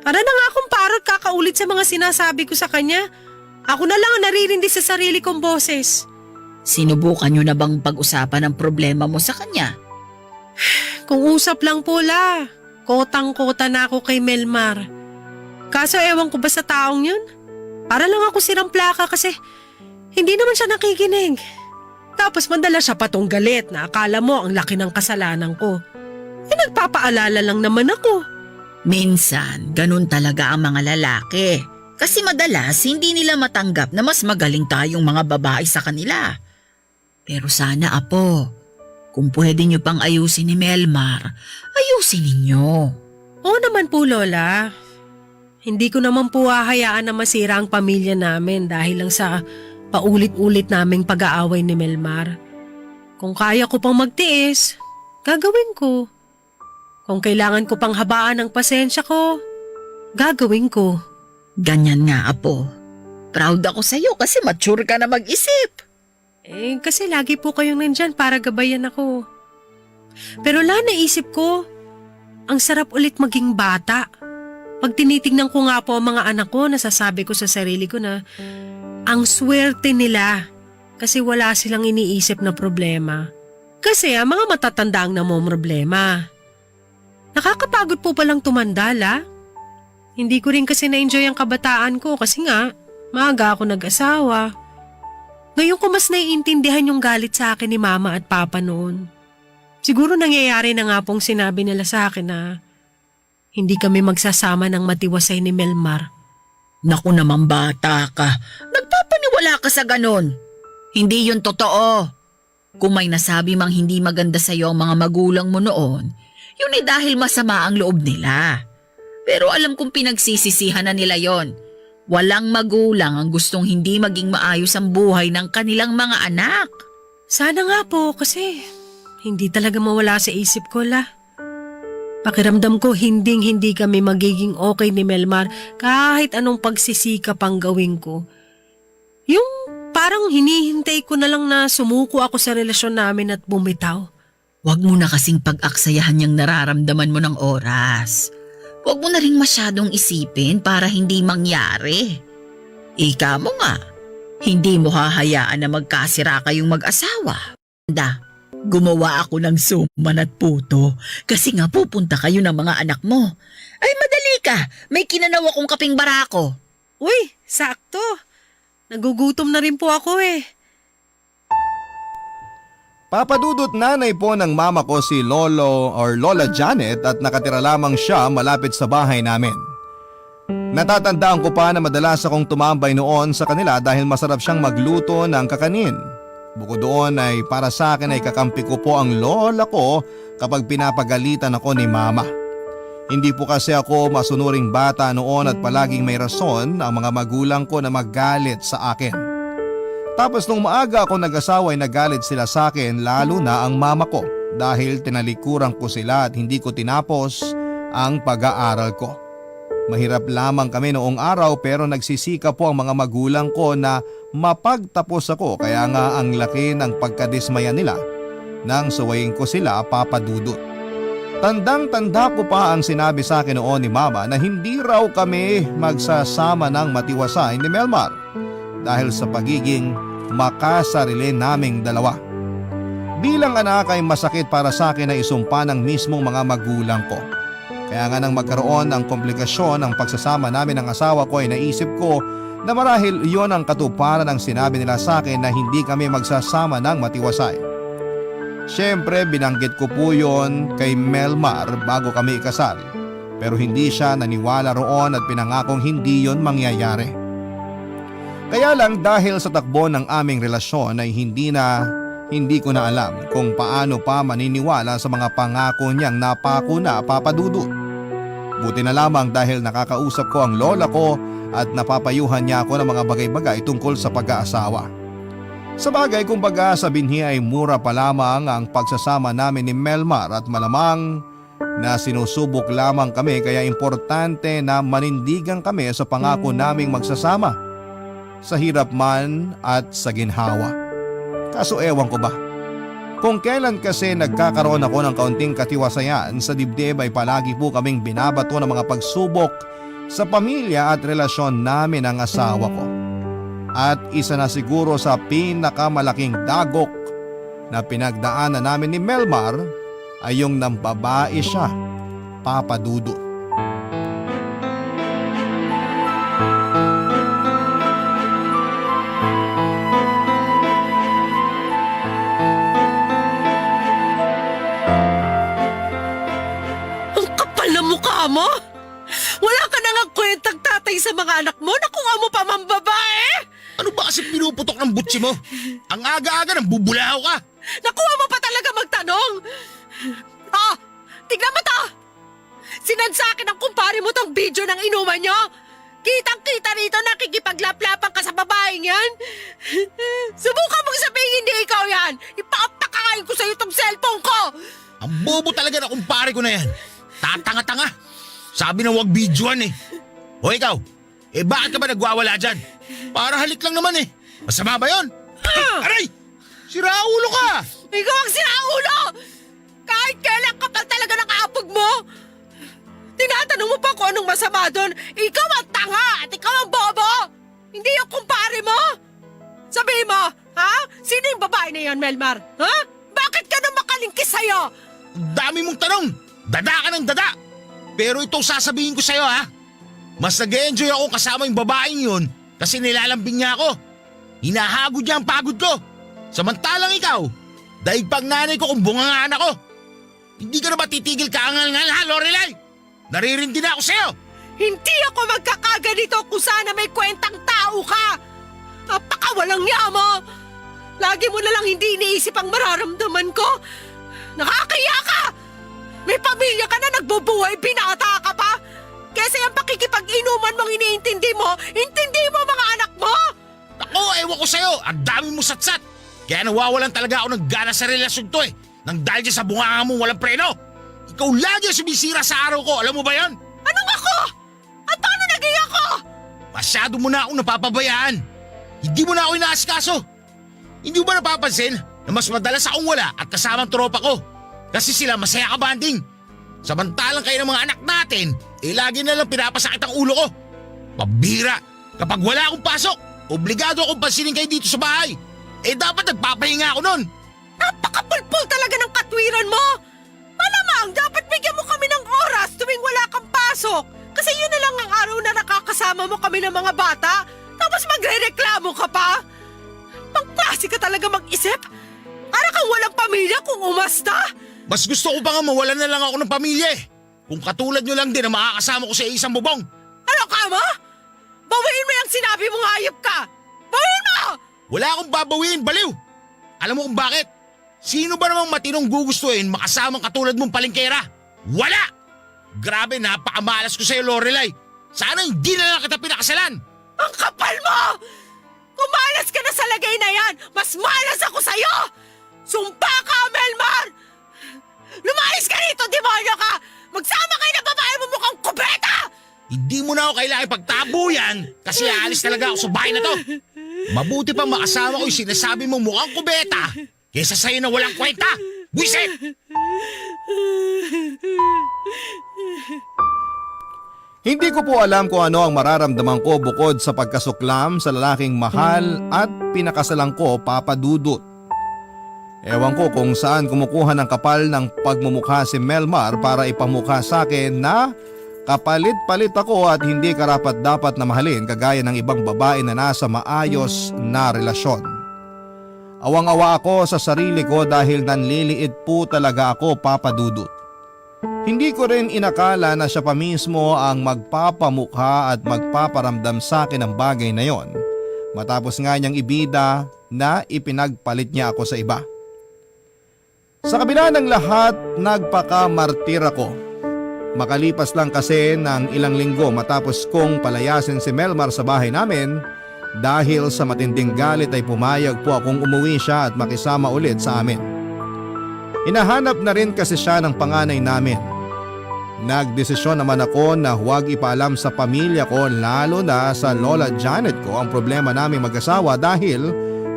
Para na nga akong parot kakaulit sa mga sinasabi ko sa kanya. Ako na lang ang naririndi sa sarili kong boses. Sinubukan nyo na bang pag-usapan ang problema mo sa kanya? Kung usap lang po, la. Kotang-kota na ako kay Melmar. Kaso ewan ko ba sa taong yun? Para lang ako sirang plaka kasi hindi naman siya nakikinig. Tapos mandala siya patong galit na akala mo ang laki ng kasalanan ko. Nagpapaalala lang naman ako. Minsan, ganun talaga ang mga lalaki. Kasi madalas hindi nila matanggap na mas magaling tayong mga babae sa kanila. Pero sana, apo, kung pwede nyo pang ayusin ni Melmar, ayusin ninyo. Oo naman po, Lola. Hindi ko naman po hahayaan na masira ang pamilya namin dahil lang sa paulit-ulit naming pag-aaway ni Melmar. Kung kaya ko pang magtiis, gagawin ko. Kung kailangan ko pang habaan ang pasensya ko, gagawin ko. Ganyan nga, apo. Proud ako sa'yo kasi mature ka na mag-isip. Kasi lagi po kayong nandyan para gabayan ako. Pero naisip ko, ang sarap ulit maging bata. Pag tinitingnan ko nga po ang mga anak ko, nasasabi ko sa sarili ko na ang swerte nila kasi wala silang iniisip na problema. Kasi ang mga matatanda ang namomroblema. Nakakapagod po palang tumanda, la. Hindi ko rin kasi na-enjoy ang kabataan ko kasi nga, maaga ako nag-asawa. Ngayon ko mas naiintindihan yung galit sa akin ni Mama at Papa noon. Siguro nangyayari na nga pong sinabi nila sa akin na hindi kami magsasama ng matiwasay ni Melmar. Naku naman bata ka, nagpapaniwala ka sa ganon. Hindi yun totoo. Kung may nasabi mang hindi maganda sa'yo ang mga magulang mo noon, yun ay dahil masama ang loob nila. Pero alam kong pinagsisisihan na nila yon. Walang magulang ang gustong hindi maging maayos ang buhay ng kanilang mga anak. Sana nga po kasi hindi talaga mawala sa isip ko la. Pakiramdam ko hindi kami magiging okay ni Melmar kahit anong pagsisikap ang gawin ko. Yung parang hinihintay ko na lang na sumuko ako sa relasyon namin at bumitaw. Huwag mo na kasing pag-aksayahan yung nararamdaman mo ng oras. Huwag mo na rin masyadong isipin para hindi mangyari. Ika mo nga, hindi mo hahayaan na magkasira kayong mag-asawa. Gumawa ako ng suman at puto kasi nga pupunta kayo ng mga anak mo. Ay madali ka, may kinanaw akong kaping barako. Uy, sakto. Nagugutom na rin po ako eh. Papadudot nanay po ng mama ko si Lolo or Lola Janet at nakatira lamang siya malapit sa bahay namin. Natatandaan ko pa na madalas akong tumambay noon sa kanila dahil masarap siyang magluto ng kakanin. Bukod doon ay para sa akin ay kakampi ko po ang lola ko kapag pinapagalitan ako ni mama. Hindi po kasi ako masunuring bata noon at palaging may rason ang mga magulang ko na magalit sa akin. Tapos nung maaga ako nag-asawa ay nagalit sila sa akin lalo na ang mama ko dahil tinalikuran ko sila at hindi ko tinapos ang pag-aaral ko. Mahirap lamang kami noong araw pero nagsisika po ang mga magulang ko na mapagtapos ako kaya nga ang laki ng pagkadismaya nila nang suwayin ko sila papadudot. Tandang-tanda ko pa ang sinabi sa akin noon ni mama na hindi raw kami magsasama ng matiwasay ni Melmar dahil sa pagiging makasarili naming dalawa. Bilang anak ay masakit para sa akin na isumpa ng mismong mga magulang ko. Kaya nga nang magkaroon ng komplikasyon ang pagsasama namin ng asawa ko ay naisip ko na marahil iyon ang katuparan ng sinabi nila sa akin na hindi kami magsasama ng matiwasay. Siyempre binanggit ko po yon kay Melmar bago kami ikasal pero hindi siya naniwala roon at pinangakong hindi yon mangyayari. Kaya lang dahil sa takbo ng aming relasyon ay hindi ko na alam kung paano pa maniniwala sa mga pangako niyang napako na papadudot. Buti na lamang dahil nakakausap ko ang lola ko at napapayuhan niya ako ng mga bagay-bagay tungkol sa pag-aasawa. Sa bagay kumbaga sa binhi ay mura pa lamang ang pagsasama namin ni Melmar at malamang na sinusubok lamang kami kaya importante na manindigan kami sa pangako naming magsasama. Sa hirap man at sa ginhawa. Kaso ewan ko ba, kung kailan kasi nagkakaroon ako ng kaunting katiwasayan sa dibdib ay palagi po kaming binabato ng mga pagsubok sa pamilya at relasyon namin ng asawa ko. At isa na siguro sa pinakamalaking dagok na pinagdaanan namin ni Melmar ay yung nambabae siya, papadudot. Mo? Wala ka na nga kwentang tatay sa mga anak mo? Nakuha mo pa mambabae? Ano ba kasi pinuputok ng butsi mo? Ang aga-aga nang bubulaw ka. Nakuha mo pa talaga magtanong? Ah, tignan mo to! Sinad sa akin ang kumpare mo tong video ng inuman nyo? Kitang-kita rito nakikipaglaplapan ka sa babaeng yan? Subukan mong sabihin hindi ikaw yan! Ipapakain ko sa'yo tong cellphone ko! Ang bobo talaga na kumpare ko na yan. Tatanga-tanga. Sabi na wag videoan eh. O ikaw, bakit ka ba nagwawala dyan? Para halik lang naman eh. Masama ba yun? Aray! Siraulo ka! Ikaw ang siraulo! Kahit kailan kapal talaga nakaapog mo! Tinatanong mo pa kung anong masama doon. Ikaw ang tanga at ikaw ang bobo! Hindi yung kumpare mo! Sabihin mo, ha? Sino yung babae na yan, Melmar? Ha? Bakit ka na makalingkis sa'yo? Dami mong tanong! Dada ka ng dada! Pero itong sasabihin ko sa'yo ha, mas nag-enjoy ako kasama yung babaeng yun kasi nilalambing niya ako. Hinahagod niya ang pagod ko. Samantalang ikaw, daig pang nanay ko kung bungangaan ako. Hindi ka na ba titigil kaangal-ngal ha, Lorelai? Naririndi na ako sa'yo. Hindi ako magkakaganito kung sana may kwentang tao ka. Napakawalang niya mo. Lagi mo na lang hindi iniisip ang mararamdaman ko. Nakakaya ka! May pamilya ka na nagbubuhay, binata ka pa! kesa yung pakikipag-inuman mong iniintindi mo, intindi mo mga anak mo! Ako, ewan ko sa'yo. Ang dami mo satsat. Kaya nawawalan talaga ako ng gana sa relasyon to eh. Nang dahil dyan sa bunganga mo walang preno. Ikaw lagi ang sumisira sa araw ko. Alam mo ba yan? Anong ako? At paano naging ako? Masyado mo na akong napapabayaan. Hindi mo na ako inaasikaso. Hindi mo ba napapansin na mas madalas akong wala at kasamang tropa ko? Kasi sila masaya ka banding. Samantalang kayo ng mga anak natin, lagi na lang pinapasakit ang ulo ko. Pabira, kapag wala akong pasok, obligado akong pansinin kayo dito sa bahay. Dapat nagpapahinga ako nun. Napakapulpul talaga ng katwiran mo! Malamang dapat bigyan mo kami ng oras tuwing wala kang pasok. Kasi yun na lang ang araw na nakakasama mo kami ng mga bata. Tapos magre-reklamo ka pa? Pangklase ka talaga mag-isip? Para kang walang pamilya kung umasta? Mas gusto ko pa nga mawalan na lang ako ng pamilya eh. Kung katulad nyo lang din na makakasama ko sa isang bubong. Ano ka mo? Bawiin mo yung sinabi mong hayop ka! Bawiin mo! Wala akong babawiin, baliw! Alam mo kung bakit? Sino ba namang matinong gugustuhin makasamang katulad mong palengkera? Wala! Grabe, napakamalas ko sa'yo, Lorelai. Sana hindi na lang kita pinakasalan. Ang kapal mo! Kung malas ka na sa lagay na yan, mas malas ako sa'yo! Sumpa ka, Melmar! Lumayas ka rito, demonyo ka! Magsama kayo na babae mo mukhang kubeta! Hindi mo na ako kailangan ipagtabuyan kasi aalis talaga ako sa bahay na to. Mabuti pa makasama ko yung sinasabi mong mukhang kubeta kesa sa'yo na walang kwenta. Buisit! Hindi ko po alam kung ano ang mararamdaman ko bukod sa pagkasuklam sa lalaking mahal at pinakasalan ko, Papa Dudut. Ewan ko kung saan kumukuha ng kapal ng pagmumukha si Melmar para ipamukha sa akin na kapalit-palit ako at hindi karapat-dapat na mahalin kagaya ng ibang babae na nasa maayos na relasyon. Awang-awa ako sa sarili ko dahil nanliliit po talaga ako, Papa Dudut. Hindi ko rin inakala na siya pa mismo ang magpapamukha at magpaparamdam sa akin ng bagay na yon, matapos nga niyang ibida na ipinagpalit niya ako sa iba. Sa kabila ng lahat, nagpakamartir ako. Makalipas lang kasi ng ilang linggo matapos kong palayasin si Melmar sa bahay namin, dahil sa matinding galit ay pumayag po akong umuwi siya at makisama ulit sa amin. Hinahanap na rin kasi siya ng panganay namin. Nagdesisyon naman ako na huwag ipaalam sa pamilya ko, lalo na sa Lola Janet ko, ang problema naming mag-asawa dahil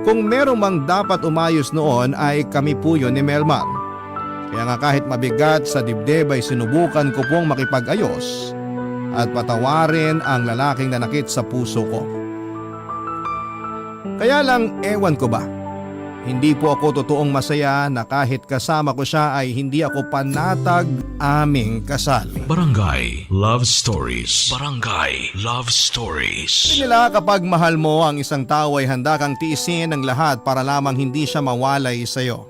kung merong mang dapat umayos noon ay kami po yun ni Melmar. Kaya nga kahit mabigat sa dibdib ay sinubukan ko pong makipag-ayos at patawarin ang lalaking nanakit sa puso ko. Kaya lang ewan ko ba, hindi po ako totoong masaya na kahit kasama ko siya ay hindi ako panatag aming kasal. Barangay Love Stories. Barangay Love Stories. Nila kapag mahal mo ang isang tao ay handa kang tiisin ang lahat para lamang hindi siya mawalay sa iyo.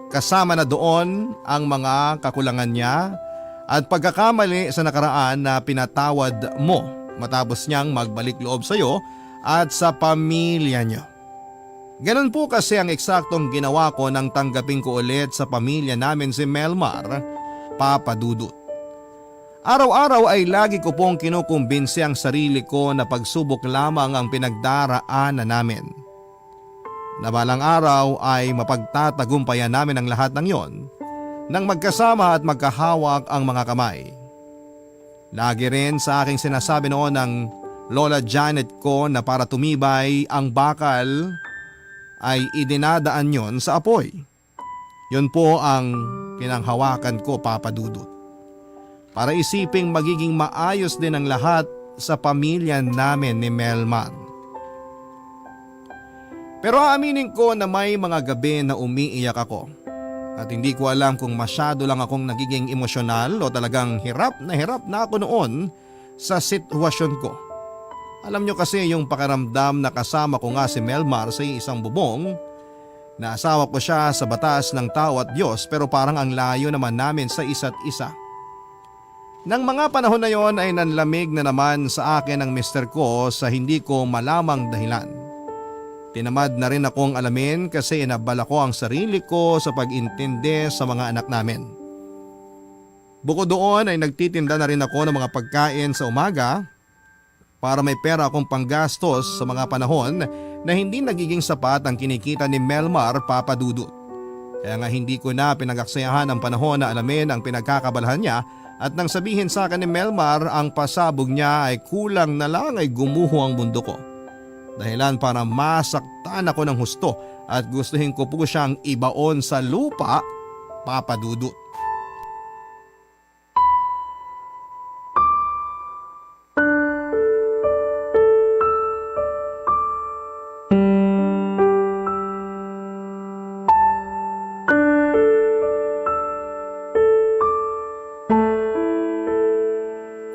Kasama na doon ang mga kakulangan niya at pagkakamali sa nakaraan na pinatawad mo matapos niyang magbalik loob sa iyo at sa pamilya niyo. Ganon po kasi ang eksaktong ginawa ko nang tanggapin ko ulit sa pamilya namin si Melmar, Papa Dudut. Araw-araw ay lagi ko pong kinukumbinsi ang sarili ko na pagsubok lamang ang pinagdaraanan namin. Na balang araw ay mapagtatagumpayan namin ang lahat ng yon nang magkasama at magkahawak ang mga kamay. Lagi rin sa aking sinasabi noon ng Lola Janet ko na para tumibay ang bakal ay idinadaan yon sa apoy. Yun po ang pinanghawakan ko, Papa Dudut. Para isiping magiging maayos din ang lahat sa pamilya namin ni Melmar. Pero aaminin ko na may mga gabi na umiiyak ako. At hindi ko alam kung masyado lang akong nagiging emosyonal o talagang hirap na ako noon sa sitwasyon ko. Alam nyo kasi yung pakiramdam na kasama ko nga si Melmar sa isang bubong, na asawa ko siya sa batas ng tao at Diyos pero parang ang layo naman namin sa isa't isa. Nang mga panahon na yon ay nanlamig na naman sa akin ang mister ko sa hindi ko malamang dahilan. Tinamad na rin akong alamin kasi inabala ko ang sarili ko sa pag-intindi sa mga anak namin. Bukod doon ay nagtitinda na rin ako ng mga pagkain sa umaga para may pera akong panggastos sa mga panahon na hindi nagiging sapat ang kinikita ni Melmar, Papa Dudut. Kaya nga hindi ko na pinagaksayahan ang panahon na alamin ang pinagkakabalahan niya at nang sabihin sa akin ni Melmar ang pasabog niya ay kulang na lang ay gumuho ang mundo ko. Dahilan para masaktan ako ng husto at gustuhin ko po siyang ibaon sa lupa, Papa Dudut.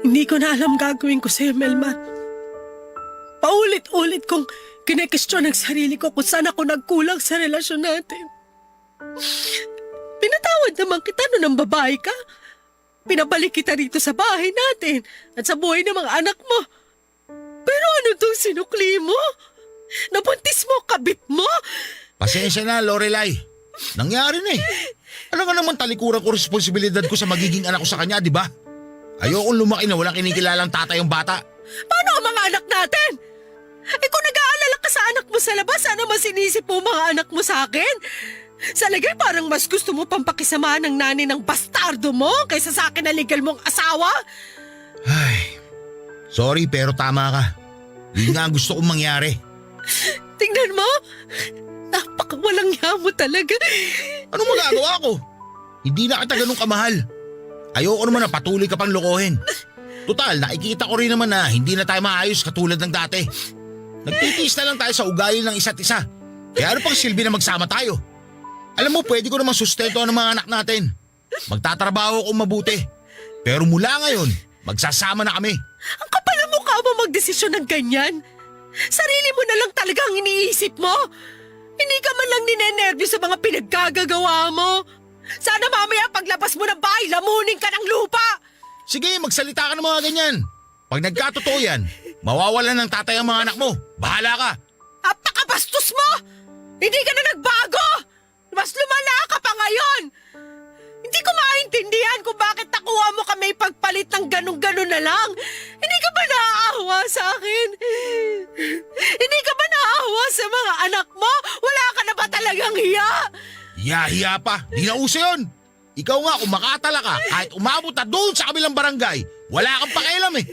Hindi ko na alam gagawin ko sa'yo, Melmar. Paulit-ulit kong kinekestyon ang sarili ko kung saan ako nagkulang sa relasyon natin. Pinatawad naman kita noon ng babae ka. Pinabalik kita rito sa bahay natin at sa buhay ng mga anak mo. Pero ano tong sinukli mo? Nabuntis mo, kabit mo? Pasensya na, Lorelai. Nangyari na eh. Alam ka naman talikuran ko responsibilidad ko sa magiging anak ko sa kanya, di ba? Ayokong lumaki na walang kinikilalang tatay ang bata. Paano ang mga anak natin? Eh kung nag-aalala ka sa anak mo sa labas, sana mas sinisip mo mga anak mo sa akin? Sa lagay parang mas gusto mo pang pakisamahan ng nanay ng bastardo mo kaysa sa akin na legal mong asawa? Ay, sorry pero tama ka. Yun nga ang gusto kong mangyari. Tingnan mo, napakawalang hiya mo talaga. Anong magagawa ko? Hindi na kita ganun kamahal. Ayoko naman na patuloy ka pang lokohin. Total, nakikita ko rin naman na hindi na tayo maayos katulad ng dati. Nagtitiis na lang tayo sa ugali ng isa't isa. Kaya ano pang silbi na magsama tayo? Alam mo, pwede ko namang sustento ang mga anak natin. Magtatrabaho akong mabuti. Pero mula ngayon, magsasama na kami. Ang kapal ang mukha mo magdesisyon ng ganyan. Sarili mo na lang talaga ang iniisip mo. Hindi ka man lang ninenervyos sa mga pinaggagawa mo. Sana mamaya paglabas mo ng bahay, lamunin ka ng lupa. Sige, magsalita ka ng mga ganyan. Pag nagkatotoo yan, mawawalan ng tatay ang mga anak mo. Bahala ka. Apakabastos mo! Hindi ka na nagbago! Mas lumala ka pa ngayon! Hindi ko maintindihan kung bakit nakuha mo kami pagpalit ng ganun-ganun na lang. Hindi ka ba naaawa sa akin? Hindi ka ba naaawa sa mga anak mo? Wala ka na ba talagang hiya? Hiya-hiya pa, di na uso yun. Ikaw nga kung makatala ka, kahit umabot na doon sa kabilang barangay, wala kang pakialam eh.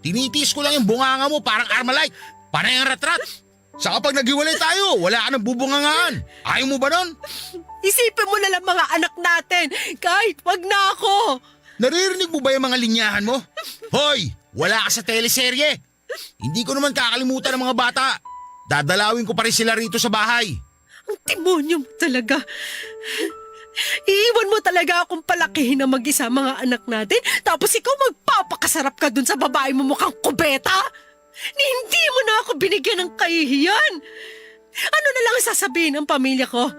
Tinitiis ko lang yung bunganga mo parang Armalite, panay ang ratrat. Sa kapag naghiwalay tayo, wala ka nang bubungangaan. Ayaw mo ba nun? Isipin mo na lang mga anak natin, kahit wag na ako. Naririnig mo ba yung mga linyahan mo? Hoy, wala ka sa teleserye. Hindi ko naman kakalimutan ng mga bata. Dadalawin ko pa rin sila rito sa bahay. Ang timonyo mo talaga. Iiwan mo talaga akong palakihin na mag-isa mga anak natin, tapos ikaw magpapakasarap ka dun sa babae mo mukhang kubeta? Hindi mo na ako binigyan ng kahihiyan. Ano na lang sasabihin ng pamilya ko?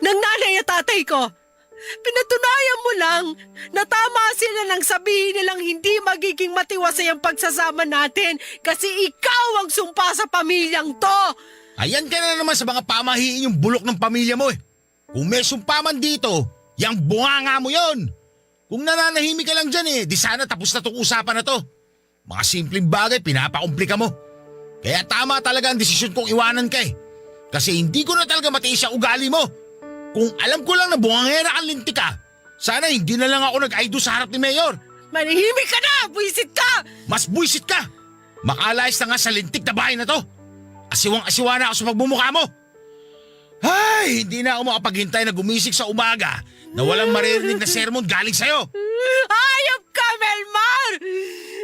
Ng nanay at tatay ko? Pinatunayan mo lang na tama sila nang sabihin nilang hindi magiging matiwasay ang pagsasama natin kasi ikaw ang sumpa sa pamilyang to. Ayan ka na naman sa mga pamahiin yung bulok ng pamilya mo eh. Kung may sumpa man dito, yang bunganga mo yon. Kung nananahimik ka lang dyan eh, di sana tapos na itong usapan na to. Mga simpleng bagay, pinapakumplika mo. Kaya tama talaga ang desisyon kong iwanan ka eh. Kasi hindi ko na talaga matiis ang ugali mo. Kung alam ko lang na bungangera kang lintik ka, sana hindi na lang ako nag-aido sa harap ni Mayor. Manahimik ka na! Buisit ka! Mas buisit ka! Makalayas na nga sa lintik na bahay na to. Asiwang-asiwa na ako sa pagbumukha mo. Ay, hindi na ako makapaghintay na gumising sa umaga na walang maririnig na sermon galing sa'yo. Hayop ka, Melmar!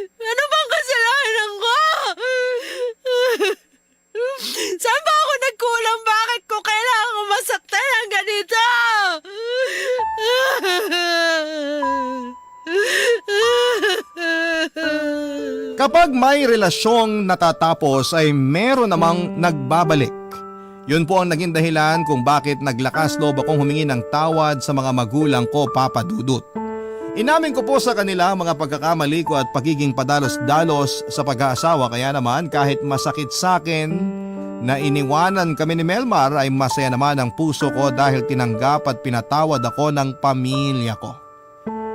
Ano bang kasalanan ko? Saan ba ako nagkulang? Bakit ko kailangan masaktan ng ganito? Kapag may relasyong natatapos ay meron namang nagbabalik. Yun po ang naging dahilan kung bakit naglakas loob akong humingi ng tawad sa mga magulang ko, Papa Dudut. Inamin ko po sa kanila mga pagkakamali ko at pagiging padalos-dalos sa pag-aasawa, kaya naman kahit masakit sa akin na iniwanan kami ni Melmar ay masaya naman ang puso ko dahil tinanggap at pinatawad ako ng pamilya ko.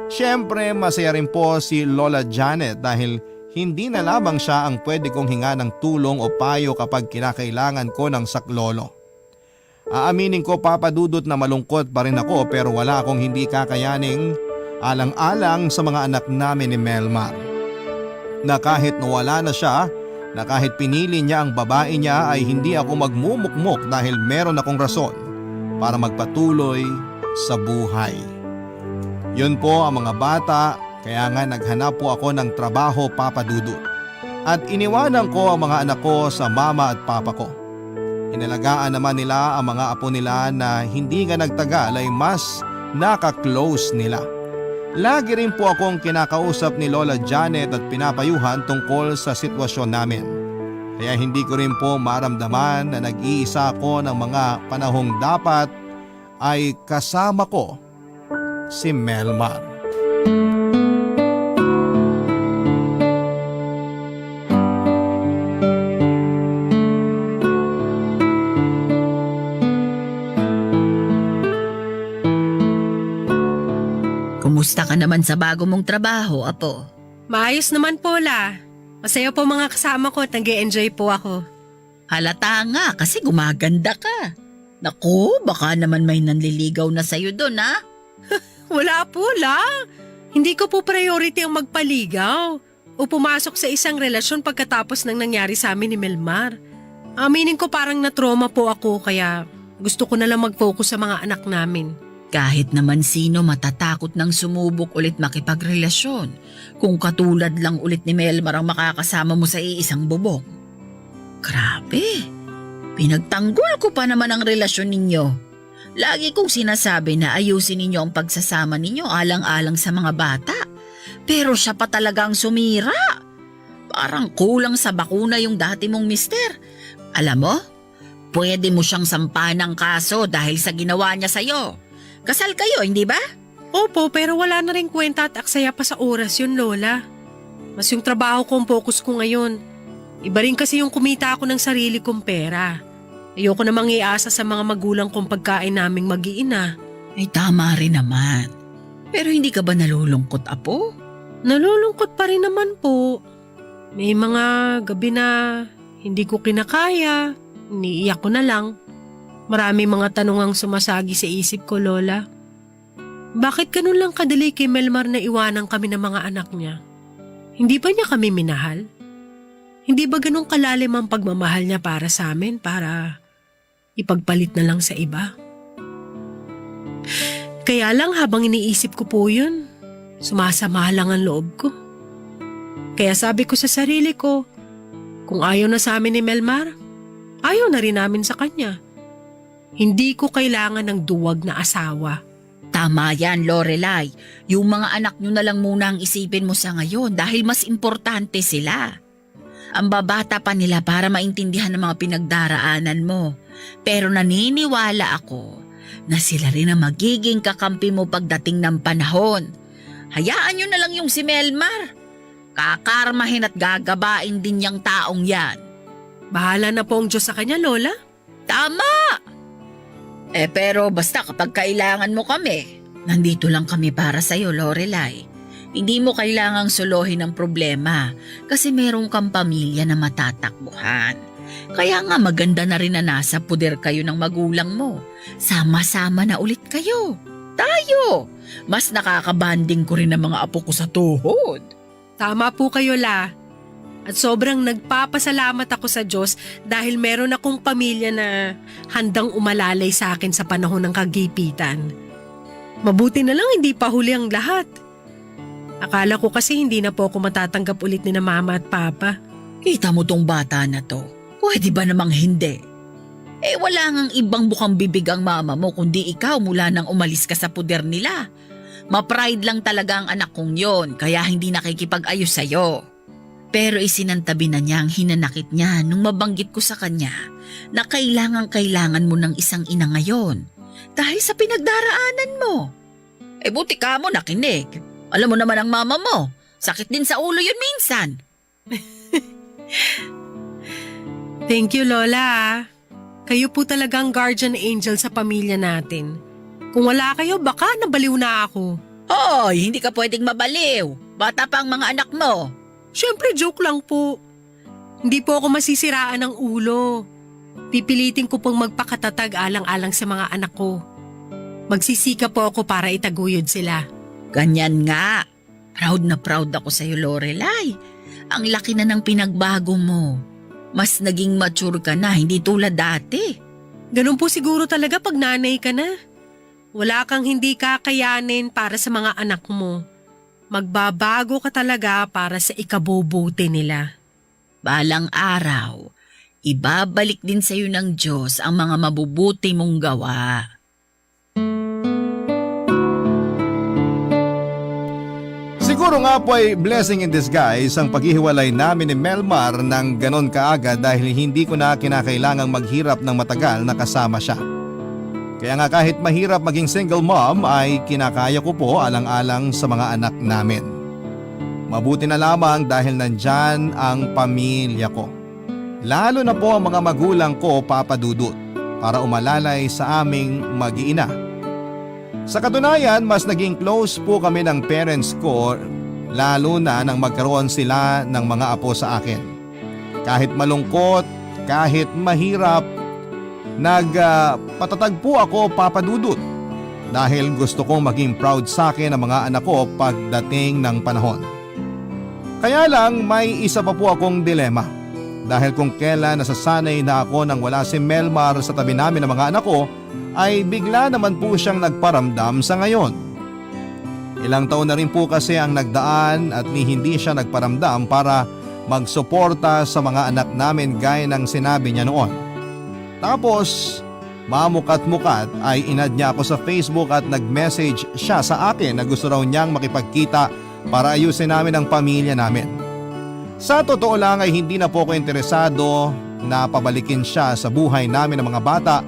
Siyempre masaya rin po si Lola Janet dahil hindi na lamang siya ang pwede kong hinga ng tulong o payo kapag kinakailangan ko ng saklolo. Aaminin ko Papa Dudut na malungkot pa rin ako pero wala akong hindi kakayaning alang-alang sa mga anak namin ni Melmar. Na kahit nawala na siya, na kahit pinili niya ang babae niya ay hindi ako magmumukmok dahil meron akong rason para magpatuloy sa buhay. Yun po ang mga bata, kaya nga naghanap po ako ng trabaho Papa Dudut. At iniwanan ko ang mga anak ko sa mama at papa ko. Inalagaan naman nila ang mga apo nila na hindi nga nagtagal ay mas naka-close nila. Lagi rin po akong kinakausap ni Lola Janet at pinapayuhan tungkol sa sitwasyon namin. Kaya hindi ko rin po maramdaman na nag-iisa ako ng mga panahong dapat ay kasama ko si Melmar. Kumusta ka naman sa bago mong trabaho, Apo? Maayos naman po, La. Masaya po mga kasama ko at nag-e-enjoy po ako. Halata nga kasi gumaganda ka. Naku, baka naman may nanliligaw na sa'yo doon, ha? Wala po, La. Hindi ko po priority ang magpaligaw o pumasok sa isang relasyon pagkatapos ng nangyari sa amin ni Melmar. Aminin ko parang na-trauma po ako kaya gusto ko na lang mag-focus sa mga anak namin. Kahit naman sino matatakot nang sumubok ulit makipagrelasyon kung katulad lang ulit ni Melmar ang makakasama mo sa iisang bubong. Grabe, pinagtanggol ko pa naman ang relasyon ninyo. Lagi kong sinasabi na ayusin ninyo ang pagsasama ninyo alang-alang sa mga bata. Pero siya pa talagang sumira. Parang kulang sa bakuna yung dati mong mister. Alam mo, pwede mo siyang sampahan ng kaso dahil sa ginawa niya sa'yo. Kasal kayo, hindi ba? Opo, pero wala na rin kwenta at aksaya pa sa oras yun, Lola. Mas yung trabaho ko ang focus ko ngayon. Iba rin kasi yung kumita ako ng sarili kong pera. Ayoko namang iasa sa mga magulang kong pagkain naming mag-iina. Ay tama rin naman. Pero hindi ka ba nalulungkot, Apo? Nalulungkot pa rin naman po. May mga gabi na hindi ko kinakaya, iniiyak ko na lang. Marami mga tanong ang sumasagi sa isip ko, Lola. Bakit ganun lang kadali kay Melmar na iwanan kami ng mga anak niya? Hindi ba niya kami minahal? Hindi ba ganun kalalim ang pagmamahal niya para sa amin para ipagpalit na lang sa iba? Kaya lang habang iniisip ko po yun, sumasama lang ang loob ko. Kaya sabi ko sa sarili ko, kung ayaw na sa amin ni Melmar, ayaw na rin namin sa kanya. Hindi ko kailangan ng duwag na asawa. Tama yan, Lorelai. Yung mga anak nyo na lang muna ang isipin mo sa ngayon dahil mas importante sila. Ang babata pa nila para maintindihan ng mga pinagdaraanan mo. Pero naniniwala ako na sila rin ang magiging kakampi mo pagdating ng panahon. Hayaan nyo na lang yung si Melmar. Kakarmahin at gagabain din yung taong yan. Bahala na po ang Diyos sa kanya, Lola. Tama! Pero basta kapag kailangan mo kami, nandito lang kami para sa'yo, Lorelai. Hindi mo kailangang solohin ang problema kasi meron kang pamilya na matatakbuhan. Kaya nga maganda na rin na nasa puder kayo ng magulang mo. Sama-sama na ulit kayo. Tayo! Mas nakakabanding ko rin ang mga apo ko sa tuhod. Tama po kayo, La. At sobrang nagpapasalamat ako sa Diyos dahil meron akong pamilya na handang umalalay sa akin sa panahon ng kagipitan. Mabuti na lang hindi pa huli ang lahat. Akala ko kasi hindi na po ako matatanggap ulit ni na Mama at Papa. Kita mo tong bata na to. Pwede ba namang hindi? Wala ngang ibang bukang bibig ang mama mo kundi ikaw mula nang umalis ka sa puder nila. Ma-pride lang talaga ang anak kong yon kaya hindi nakikipag-ayos sa'yo. Pero isinantabi na niya ang hinanakit niya nung mabanggit ko sa kanya na kailangan mo ng isang ina ngayon dahil sa pinagdaraanan mo. Buti ka mo nakinig. Alam mo naman ang mama mo, sakit din sa ulo yun minsan. Thank you, Lola. Kayo po talagang guardian angel sa pamilya natin. Kung wala kayo, baka nabaliw na ako. Hoy, hindi ka pwedeng mabaliw. Bata pa ang mga anak mo. Siyempre, joke lang po. Hindi po ako masisiraan ng ulo. Pipilitin ko pong magpakatatag alang-alang sa mga anak ko. Magsisika po ako para itaguyod sila. Ganyan nga. Proud na proud ako sa'yo, Lorelai. Ang laki na ng pinagbago mo. Mas naging mature ka na, hindi tulad dati. Ganun po siguro talaga pag nanay ka na. Wala kang hindi kakayanin para sa mga anak mo. Magbabago ka talaga para sa ikabubuti nila. Balang araw, ibabalik din sa'yo ng Diyos ang mga mabubuti mong gawa. Siguro nga po ay blessing in disguise ang paghihiwalay namin ni Melmar ng ganon kaagad dahil hindi ko na kinakailangang maghirap ng matagal na kasama siya. Kaya nga kahit mahirap maging single mom ay kinakaya ko po alang-alang sa mga anak namin. Mabuti na lamang dahil nandyan ang pamilya ko. Lalo na po ang mga magulang ko, Papa Dudut, para umalalay sa aming mag-iina. Sa katunayan, mas naging close po kami ng parents ko lalo na nang magkaroon sila ng mga apo sa akin. Kahit malungkot, kahit mahirap, nagpatatag po ako, Papa Dudut, dahil gusto kong maging proud sa akin ang mga anak ko pagdating ng panahon. Kaya lang may isa pa po akong dilema dahil kung kailan nasasanay na ako nang wala si Melmar sa tabi namin ng mga anak ko ay bigla naman po siyang nagparamdam sa ngayon. Ilang taon na rin po kasi ang nagdaan at hindi siya nagparamdam para magsuporta sa mga anak namin gaya ng sinabi niya noon. Tapos mamukat-mukat ay inad niya ako sa Facebook at nag-message siya sa akin na gusto raw niyang makipagkita para ayusin namin ang pamilya namin. Sa totoo lang ay hindi na po ako interesado na pabalikin siya sa buhay namin ng mga bata.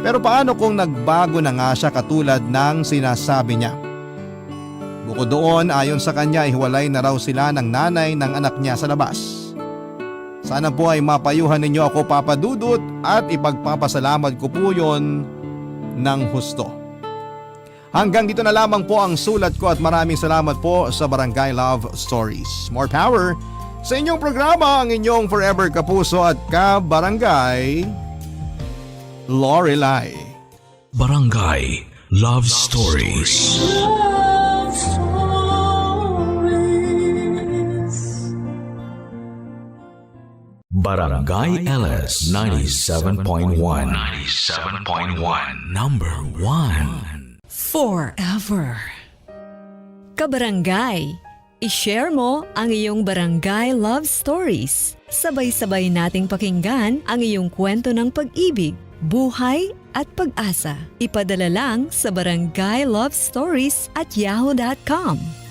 Pero paano kung nagbago na nga siya katulad ng sinasabi niya? Bukod doon, ayon sa kanya ihiwalay na raw sila ng nanay ng anak niya sa labas. Sana po ay mapayuhan ninyo ako, Papa Dudut, at ipagpapasalamat ko po yon ng husto. Hanggang dito na lamang po ang sulat ko at maraming salamat po sa Barangay Love Stories. More power sa inyong programa, ang inyong forever kapuso at kabarangay, Lorelai. Barangay Love Stories. Love Stories. Barangay LS 97.1. 97.1. Number 1. Forever. Kabarangay, i-share mo ang iyong barangay love stories. Sabay-sabay nating pakinggan ang iyong kwento ng pag-ibig, buhay at pag-asa. Ipadala lang sa barangaylovestories@yahoo.com.